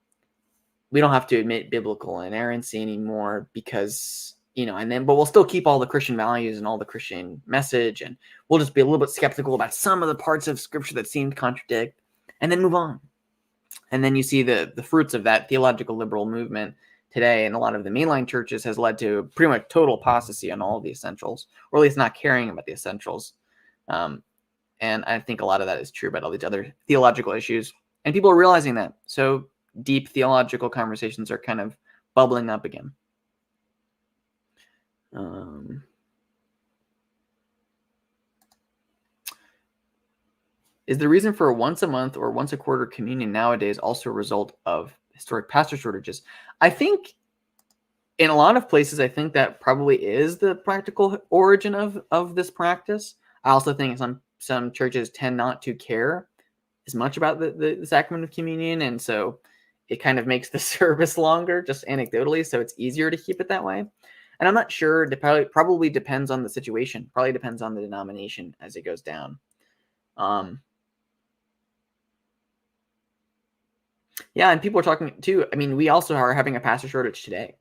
have to admit biblical inerrancy anymore because, but we'll still keep all the Christian values and all the Christian message, and we'll just be a little bit skeptical about some of the parts of Scripture that seem to contradict, and then move on." And then you see the fruits of that theological liberal movement today in a lot of the mainline churches has led to pretty much total apostasy on all of the essentials, or at least not caring about the essentials. And I think a lot of that is true about all these other theological issues, and people are realizing that. So deep theological conversations are kind of bubbling up again. Is the reason for a once a month or once a quarter communion nowadays also a result of historic pastor shortages? I think in a lot of places, I think that probably is the practical origin of this practice. I also think some churches tend not to care as much about the sacrament of communion, and so it kind of makes the service longer, just anecdotally, so it's easier to keep it that way. And I'm not sure. It probably depends on the situation. Probably depends on the denomination as it goes down. Yeah, and people are talking too. I mean, we also are having a pastor shortage today.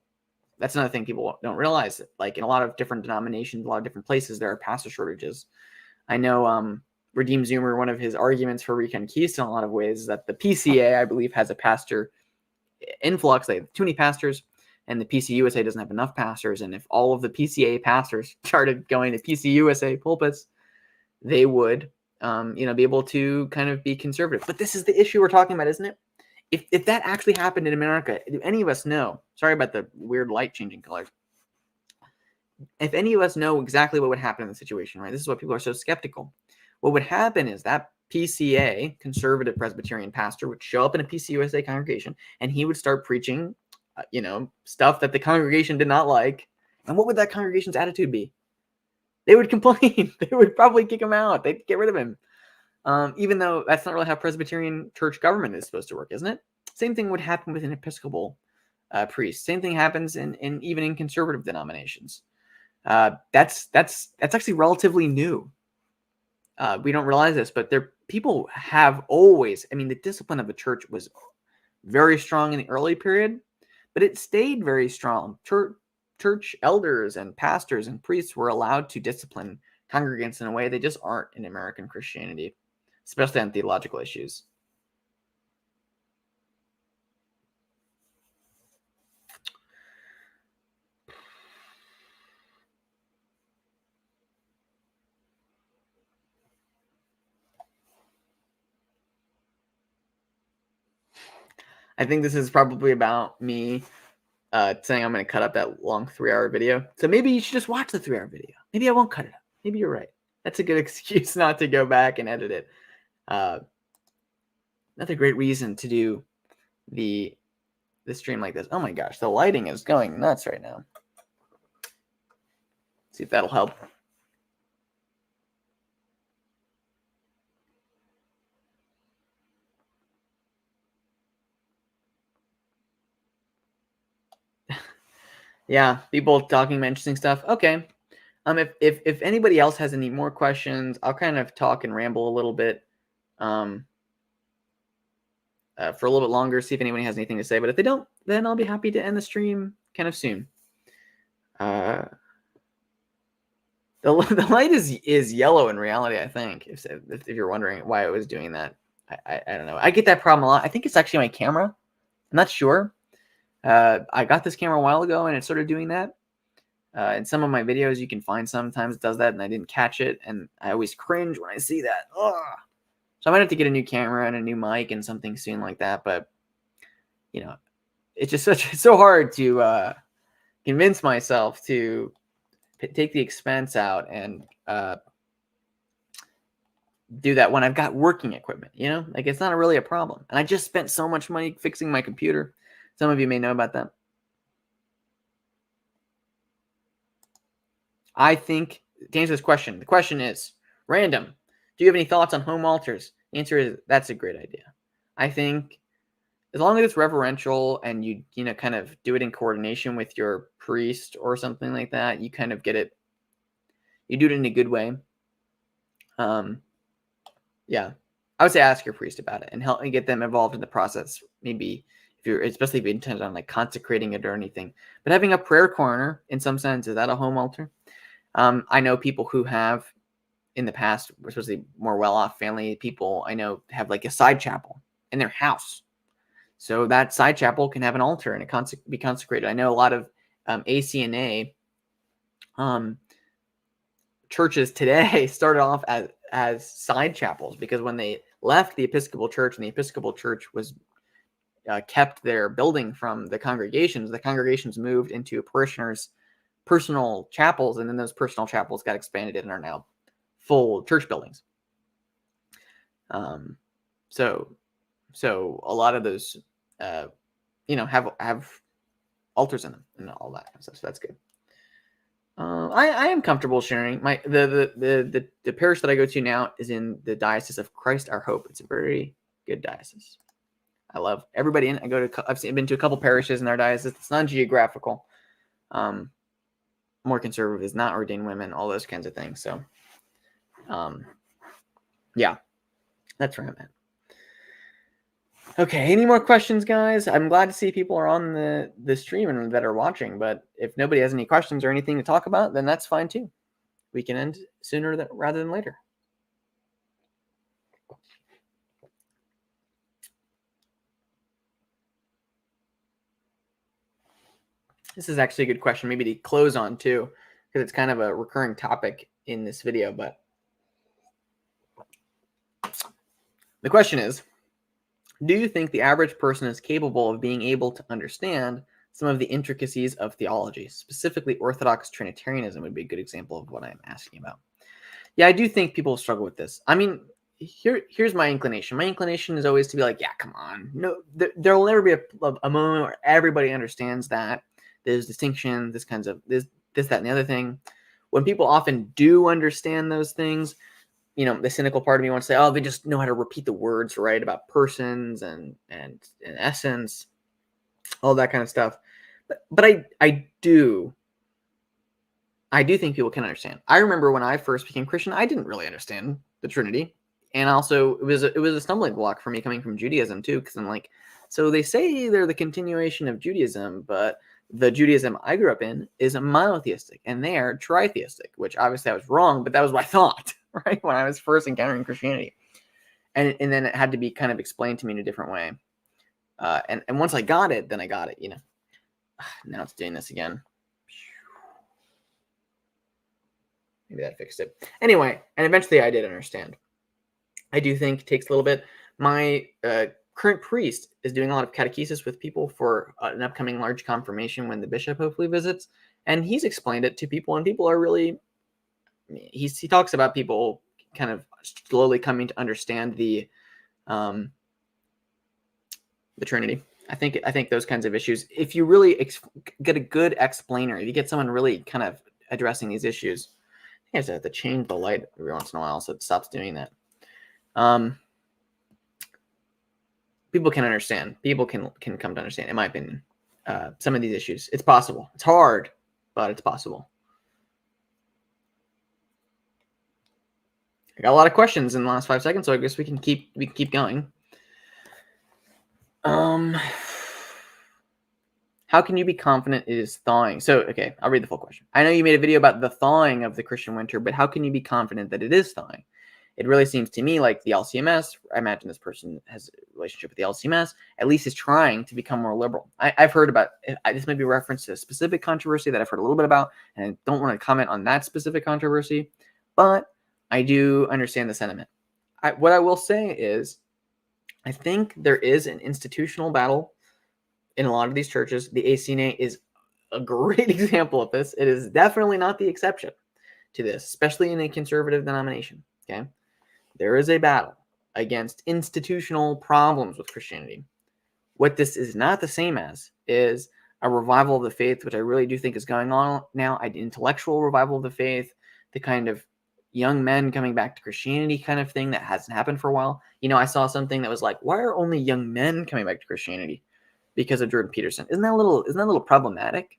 that's another thing people don't realize. Like in a lot of different denominations, a lot of different places, there are pastor shortages. I know Redeem Zoomer, one of his arguments for Reconquista in a lot of ways is that the PCA, I believe, has a pastor influx. They have too many pastors, and the PCUSA doesn't have enough pastors. And if all of the PCA pastors started going to PCUSA pulpits, they would, be able to kind of be conservative. But this is the issue we're talking about, isn't it? If that actually happened in America, do any of us know? Sorry about the weird light changing colors. If any of us know exactly what would happen in the situation, right? This is why people are so skeptical. What would happen is that PCA, conservative Presbyterian pastor, would show up in a PCUSA congregation, and he would start preaching, stuff that the congregation did not like. And what would that congregation's attitude be? They would complain. They would probably kick him out. They'd get rid of him. Even though that's not really how Presbyterian church government is supposed to work, isn't it? Same thing would happen with an Episcopal priest. Same thing happens in even in conservative denominations. That's actually relatively new. We don't realize this, but people have always. I mean, the discipline of the church was very strong in the early period, but it stayed very strong. Church elders and pastors and priests were allowed to discipline congregants in a way they just aren't in American Christianity, especially on theological issues. I think this is probably about me saying I'm going to cut up that long 3-hour video. So maybe you should just watch the 3-hour video. Maybe I won't cut it up. Maybe you're right. That's a good excuse not to go back and edit it. Another great reason to do the stream like this. Oh my gosh, the lighting is going nuts right now. See if that'll help. Yeah, people talking, interesting stuff. Okay. If anybody else has any more questions, I'll kind of talk and ramble a little bit for a little bit longer, see if anybody has anything to say. But if they don't, then I'll be happy to end the stream kind of soon. The light is yellow in reality, I think, if you're wondering why I was doing that. I don't know. I get that problem a lot. I think it's actually my camera. I'm not sure. I got this camera a while ago, and it started doing that. In some of my videos, you can find sometimes it does that, and I didn't catch it, and I always cringe when I see that. Ugh. So I might have to get a new camera and a new mic and something soon like that. But it's just so hard to convince myself to take the expense out and do that when I've got working equipment. Like it's not really a problem. And I just spent so much money fixing my computer. Some of you may know about that. I think to answer this question, the question is random. Do you have any thoughts on home altars? The answer is that's a great idea. I think as long as it's reverential and you kind of do it in coordination with your priest or something like that, you kind of get it. You do it in a good way. Yeah, I would say ask your priest about it and help and get them involved in the process. Maybe especially if you intend on like consecrating it or anything. But having a prayer corner, in some sense, is that a home altar? I know people who have in the past, especially more well-off family people, I know have like a side chapel in their house. So that side chapel can have an altar and it be consecrated. I know a lot of ACNA churches today started off as side chapels because when they left the Episcopal Church and the Episcopal Church was kept their building from the congregations moved into parishioners' personal chapels, and then those personal chapels got expanded and are now full church buildings. So a lot of those, have altars in them and all that stuff. So that's good. I am comfortable sharing the parish that I go to now is in the Diocese of Christ Our Hope. It's a very good diocese. I love everybody in. I've been to a couple parishes in our diocese. It's non-geographical. More conservative is not ordained women, all those kinds of things. So, yeah, that's where I'm at. Okay, any more questions, guys? I'm glad to see people are on the stream and that are watching, but if nobody has any questions or anything to talk about, then that's fine too. We can end sooner rather than later. This is actually a good question, maybe to close on too, because it's kind of a recurring topic in this video. But the question is, do you think the average person is capable of being able to understand some of the intricacies of theology? Specifically, Orthodox Trinitarianism would be a good example of what I'm asking about. Yeah, I do think people struggle with this. I mean, here's my inclination. My inclination is always to be like, yeah, come on. No, there will never be a moment where everybody understands that there's distinction, this, that, and the other thing. When people often do understand those things, the cynical part of me wants to say, oh, they just know how to repeat the words right about persons and essence, all that kind of stuff. But I do think people can understand. I remember when I first became Christian, I didn't really understand the Trinity, and also it was a stumbling block for me coming from Judaism too, because I'm like, so they say they're the continuation of Judaism, but the Judaism I grew up in is monotheistic, and they are tritheistic, which obviously I was wrong, but that was what I thought, right, when I was first encountering Christianity, and then it had to be kind of explained to me in a different way, and once I got it, then I got it, Now it's doing this again. Maybe that fixed it. Anyway, and eventually I did understand. I do think it takes a little bit. My current priest is doing a lot of catechesis with people for an upcoming large confirmation when the bishop hopefully visits. And he's explained it to people, and people are really, he talks about people kind of slowly coming to understand the Trinity. I think those kinds of issues, if you really get a good explainer, if you get someone really kind of addressing these issues, I just have to change the light every once in a while so it stops doing that. People can understand. People can come to understand, in my opinion, some of these issues. It's possible. It's hard, but it's possible. I got a lot of questions in the last 5 seconds, so I guess we can keep going. How can you be confident it is thawing? So, okay, I'll read the full question. I know you made a video about the thawing of the Christian winter, but how can you be confident that it is thawing? It really seems to me like the LCMS, I imagine this person has a relationship with the LCMS, at least is trying to become more liberal. I've heard about, this may be a reference to a specific controversy that I've heard a little bit about, and I don't want to comment on that specific controversy, but I do understand the sentiment. What I will say is, I think there is an institutional battle in a lot of these churches. The ACNA is a great example of this. It is definitely not the exception to this, especially in a conservative denomination, okay? There is a battle against institutional problems with Christianity. What this is not the same as is a revival of the faith, which I really do think is going on now, an intellectual revival of the faith, the kind of young men coming back to Christianity kind of thing that hasn't happened for a while. I saw something that was like, why are only young men coming back to Christianity? Because of Jordan Peterson. Isn't that a little problematic?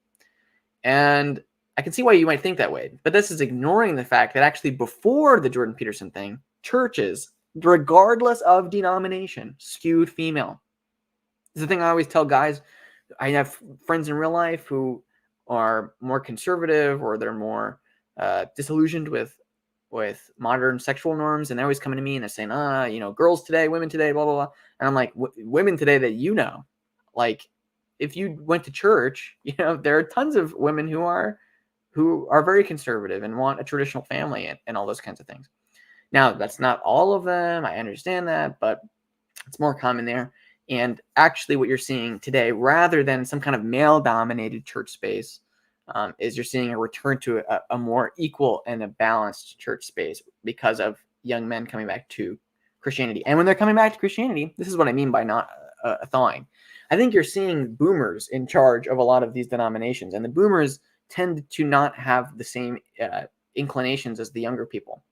And I can see why you might think that way, but this is ignoring the fact that actually before the Jordan Peterson thing, churches, regardless of denomination, skewed female. This is the thing I always tell guys. I have friends in real life who are more conservative, or they're more disillusioned with modern sexual norms, and they're always coming to me and they're saying, girls today, women today, blah, blah, blah. And I'm like, women today that like, if you went to church, there are tons of women who are very conservative and want a traditional family and all those kinds of things. Now, that's not all of them. I understand that, but it's more common there. And actually what you're seeing today, rather than some kind of male-dominated church space, is you're seeing a return to a more equal and a balanced church space because of young men coming back to Christianity. And when they're coming back to Christianity, this is what I mean by not a thawing. I think you're seeing boomers in charge of a lot of these denominations, and the boomers tend to not have the same inclinations as the younger people.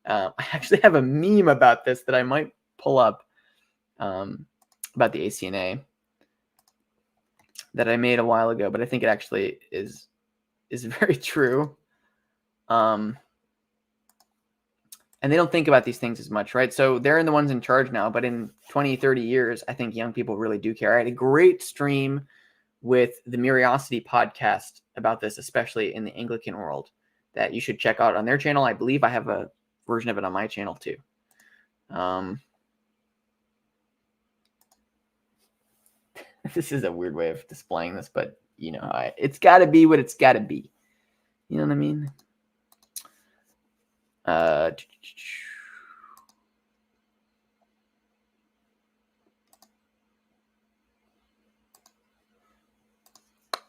I actually have a meme about this that I might pull up about the ACNA that I made a while ago, but I think it actually is very true. and they don't think about these things as much, right? So they're the ones in charge now, but in 20, 30 years, I think young people really do care. I had a great stream with the Muriosity podcast about this, especially in the Anglican world, that you should check out on their channel. I believe I have a version of it on my channel too. This is a weird way of displaying this, but you know, it's got to be what it's got to be. You know what I mean?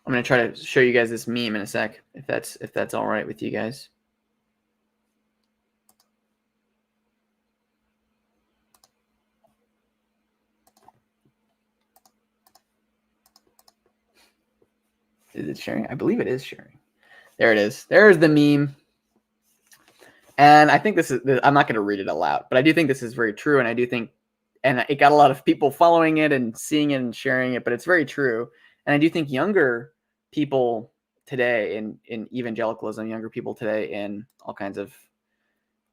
I'm going to try to show you guys this meme in a sec, if that's all right with you guys. Is it sharing? I believe it is sharing. There it is. There's the meme. And I think I'm not going to read it aloud, but I do think this is very true. And I do think, and it got a lot of people following it and seeing it and sharing it, but it's very true. And I do think younger people today in evangelicalism, younger people today in all kinds of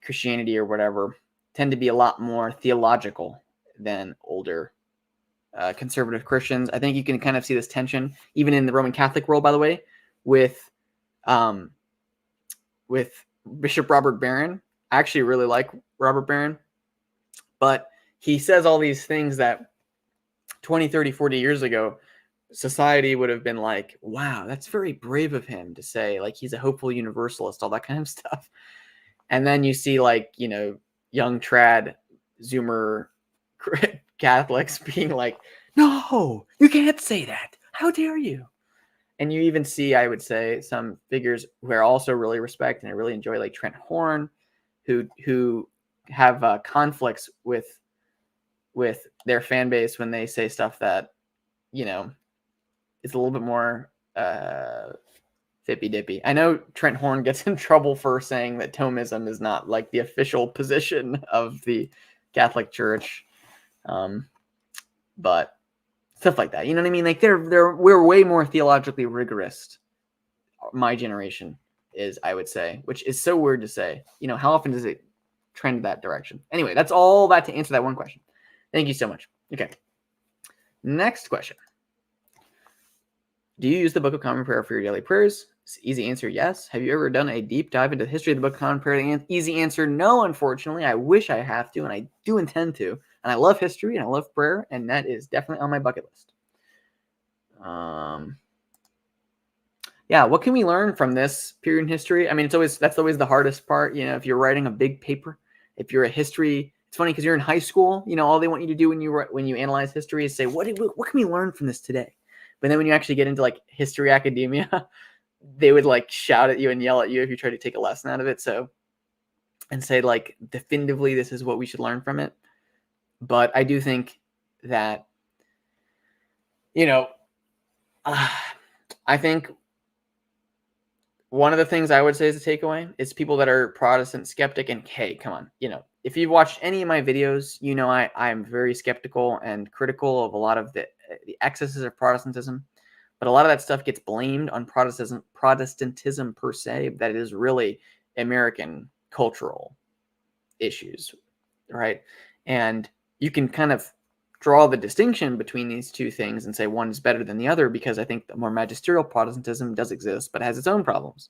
Christianity or whatever, tend to be a lot more theological than older conservative Christians. I think you can kind of see this tension even in the Roman Catholic world, by the way, with Bishop Robert Barron. I actually really like Robert Barron, but he says all these things that 20, 30, 40 years ago, society would have been like, wow, that's very brave of him to say, like, he's a hopeful universalist, all that kind of stuff. And then you see, like, you know, young trad Zoomer Catholics being like, no, you can't say that. How dare you? And you even see, I would say, some figures who I also really respect and I really enjoy, like Trent Horn, who have conflicts with their fan base when they say stuff that, you know, is a little bit more fippy-dippy. I know Trent Horn gets in trouble for saying that Thomism is not like the official position of the Catholic Church, but stuff like that. You know what I mean? Like we're way more theologically rigorous. My generation is, I would say, which is so weird to say. You know, how often does it trend that direction? Anyway, that's all that to answer that one question. Thank you so much. Okay. Next question. Do you use the Book of Common Prayer for your daily prayers? Easy answer, yes. Have you ever done a deep dive into the history of the Book of Common Prayer? Easy answer, no, unfortunately. I wish I have to, and I do intend to. And I love history, and I love prayer, and that is definitely on my bucket list. Yeah, what can we learn from this period in history? I mean, that's always the hardest part. You know, if you're writing a big paper, if you're a history, it's funny because you're in high school. You know, all they want you to do when you analyze history is say, what can we learn from this today? But then when you actually get into like history academia, they would like shout at you and yell at you if you try to take a lesson out of it. So, and say like definitively, this is what we should learn from it. But I do think that, you know, I think one of the things I would say is a takeaway is people that are Protestant skeptic, and hey, come on, you know, if you've watched any of my videos, you know I'm very skeptical and critical of a lot of the excesses of Protestantism, but a lot of that stuff gets blamed on Protestantism per se, that it is really American cultural issues, right? And you can kind of draw the distinction between these two things and say one is better than the other, because I think the more magisterial Protestantism does exist, but has its own problems.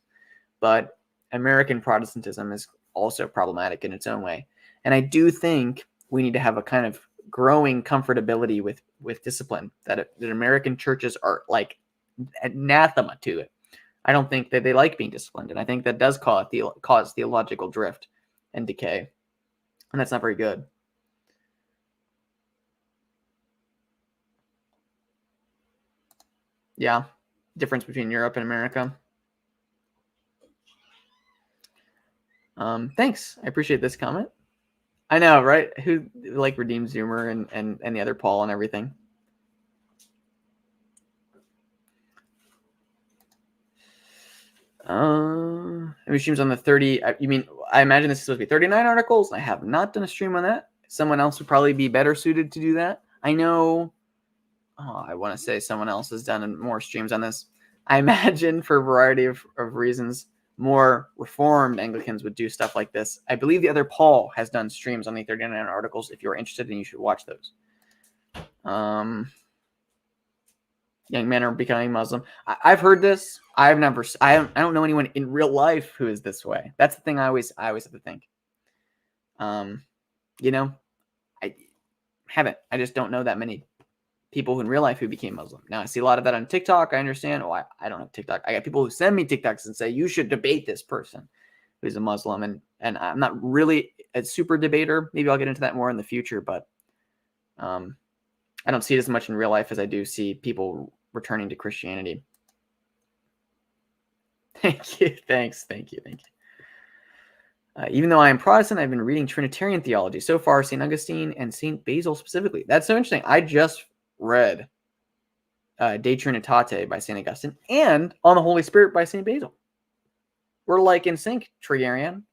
But American Protestantism is also problematic in its own way. And I do think we need to have a kind of growing comfortability with discipline, that American churches are like anathema to it. I don't think that they like being disciplined. And I think that does cause theological drift and decay. And that's not very good. Yeah. Difference between Europe and America. Thanks. I appreciate this comment. I know, right? Who like Redeemed Zoomer and the other Paul and everything. It streams on the 30. You mean, I imagine this is supposed to be 39 articles. I have not done a stream on that. Someone else would probably be better suited to do that. I know. I want to say someone else has done more streams on this. I imagine for a variety of reasons, more reformed Anglicans would do stuff like this. I believe the other Paul has done streams on the 39 articles. If you're interested, then you should watch those. Young men are becoming Muslim. I've heard this. I don't know anyone in real life who is this way. That's the thing I always have to think. You know, I haven't. I just don't know that many people in real life who became Muslim. Now I see a lot of that on TikTok. I understand. Oh, I don't have TikTok. I got people who send me TikToks and say you should debate this person who's a Muslim, and I'm not really a super debater. Maybe I'll get into that more in the future, but I don't see it as much in real life as I do see people returning to Christianity. Thank you. Thanks. Thank you. Even though I am Protestant, I've been reading Trinitarian theology. So far, St. Augustine and St. Basil specifically. That's so interesting. I just read De Trinitate by St. Augustine and On the Holy Spirit by St. Basil. We're like in sync, Triarian.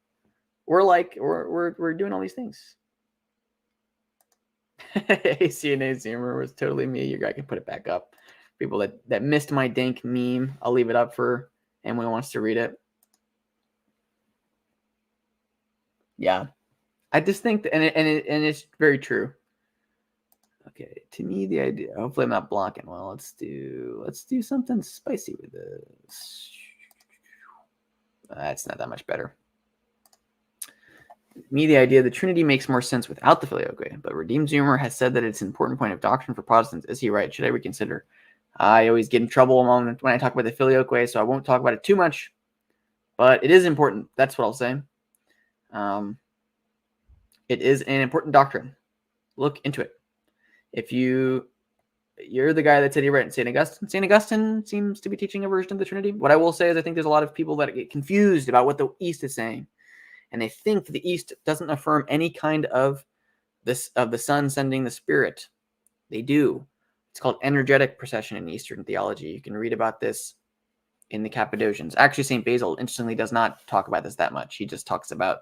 We're doing all these things. CNA Zoomer was totally me. You guys can put it back up. People that missed my dank meme, I'll leave it up for anyone who wants to read it. Yeah, I just think that, and it's very true. Okay, to me, the idea. Hopefully, I'm not blocking. Well, let's do something spicy with this. That's not that much better. To me, the idea of the Trinity makes more sense without the Filioque, but Redeemed Zoomer has said that it's an important point of doctrine for Protestants. Is he right? Should I reconsider? I always get in trouble when I talk about the Filioque, so I won't talk about it too much, but it is important. That's what I'll say. It is an important doctrine. Look into it. If you're the guy that said he read St. Augustine. St. Augustine seems to be teaching a version of the Trinity. What I will say is I think there's a lot of people that get confused about what the East is saying. And they think the East doesn't affirm any kind of the Son sending the Spirit. They do. It's called energetic procession in Eastern theology. You can read about this in the Cappadocians. Actually, St. Basil, interestingly, does not talk about this that much. He just talks about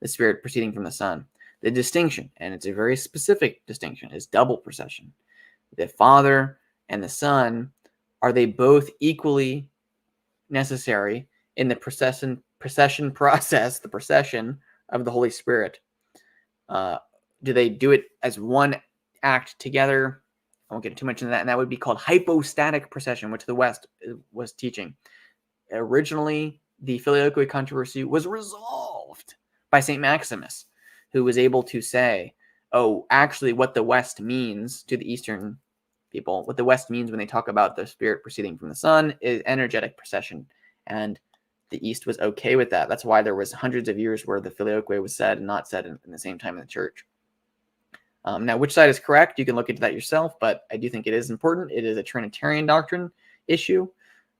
the Spirit proceeding from the Son. The distinction, and it's a very specific distinction, is double procession. The Father and the Son, are they both equally necessary in the procession process, the procession of the Holy Spirit? Do they do it as one act together? I won't get too much into that. And that would be called hypostatic procession, which the West was teaching. Originally, the Filioque controversy was resolved by St. Maximus, who was able to say, oh, actually what the West means to the Eastern people, what the West means when they talk about the Spirit proceeding from the Son is energetic procession. And the East was okay with that. That's why there was hundreds of years where the Filioque was said and not said in the same time in the church. Now, which side is correct? You can look into that yourself, but I do think it is important. It is a Trinitarian doctrine issue.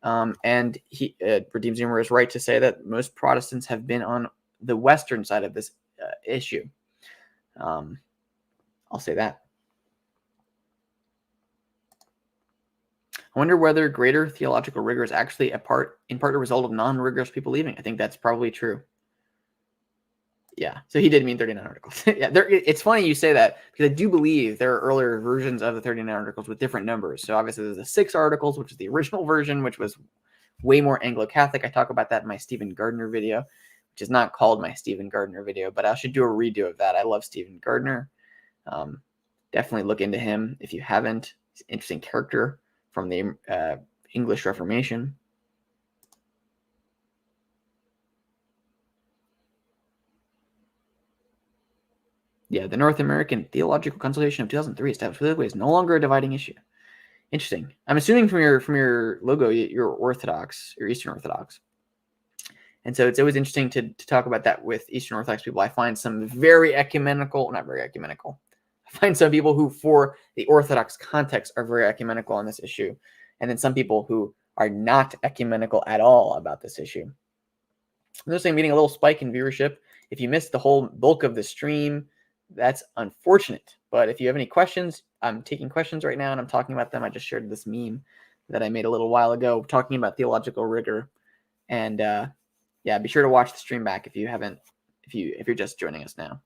And Redeemed Zoomer is right to say that most Protestants have been on the Western side of this issue. I'll say that. I wonder whether greater theological rigor is actually in part a result of non-rigorous people leaving. I think that's probably true. Yeah, so he did mean 39 articles. Yeah, it's funny you say that because I do believe there are earlier versions of the 39 articles with different numbers. So obviously there's the 6 articles, which is the original version, which was way more Anglo-Catholic. I talk about that in my Stephen Gardner video, which is not called my Stephen Gardner video, but I should do a redo of that. I love Stephen Gardner. Definitely look into him if you haven't. He's an interesting character from the English Reformation. Yeah, the North American Theological Consultation of 2003 established Filioque is no longer a dividing issue. Interesting. I'm assuming from your logo, you're Orthodox, you're Eastern Orthodox. And so it's always interesting to talk about that with Eastern Orthodox people. I find some not very ecumenical. I find some people who, for the Orthodox context, are very ecumenical on this issue. And then some people who are not ecumenical at all about this issue. I'm just saying, getting a little spike in viewership. If you missed the whole bulk of the stream, that's unfortunate. But if you have any questions, I'm taking questions right now and I'm talking about them. I just shared this meme that I made a little while ago talking about theological rigor. And yeah, be sure to watch the stream back if you're just joining us now.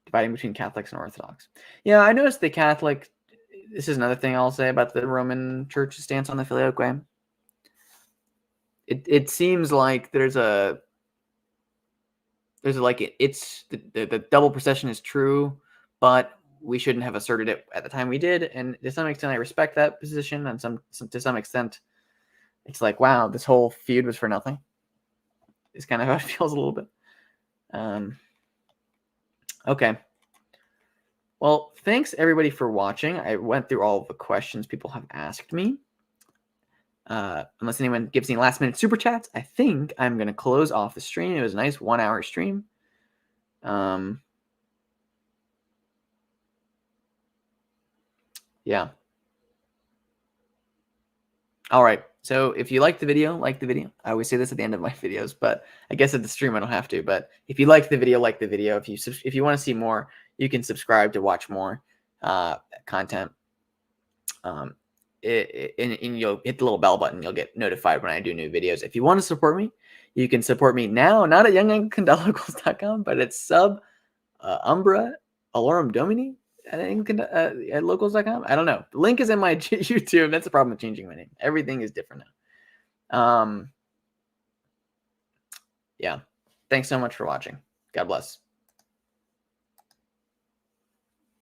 Dividing between Catholics and Orthodox. Yeah, I noticed the Catholic this is another thing I'll say about the Roman Church's stance on the Filioque. It seems like there's like it's the double procession is true, but we shouldn't have asserted it at the time we did. And to some extent, I respect that position, and to some extent, it's like, wow, this whole feud was for nothing. It's kind of how it feels a little bit. Okay. Well, thanks everybody for watching. I went through all of the questions people have asked me. Unless anyone gives any last minute super chats, I think I'm going to close off the stream. It was a nice 1 hour stream. Yeah. All right. So if you like the video, like the video. I always say this at the end of my videos, but I guess at the stream I don't have to. But if you like the video, like the video. If you want to see more, you can subscribe to watch more content. And you'll hit the little bell button. You'll get notified when I do new videos. If you want to support me, you can support me now, not at younganglican.locals.com, but at Umbra Alorum Domini at locals.com. I don't know. The link is in my YouTube. That's the problem with changing my name. Everything is different now. Yeah. Thanks so much for watching. God bless.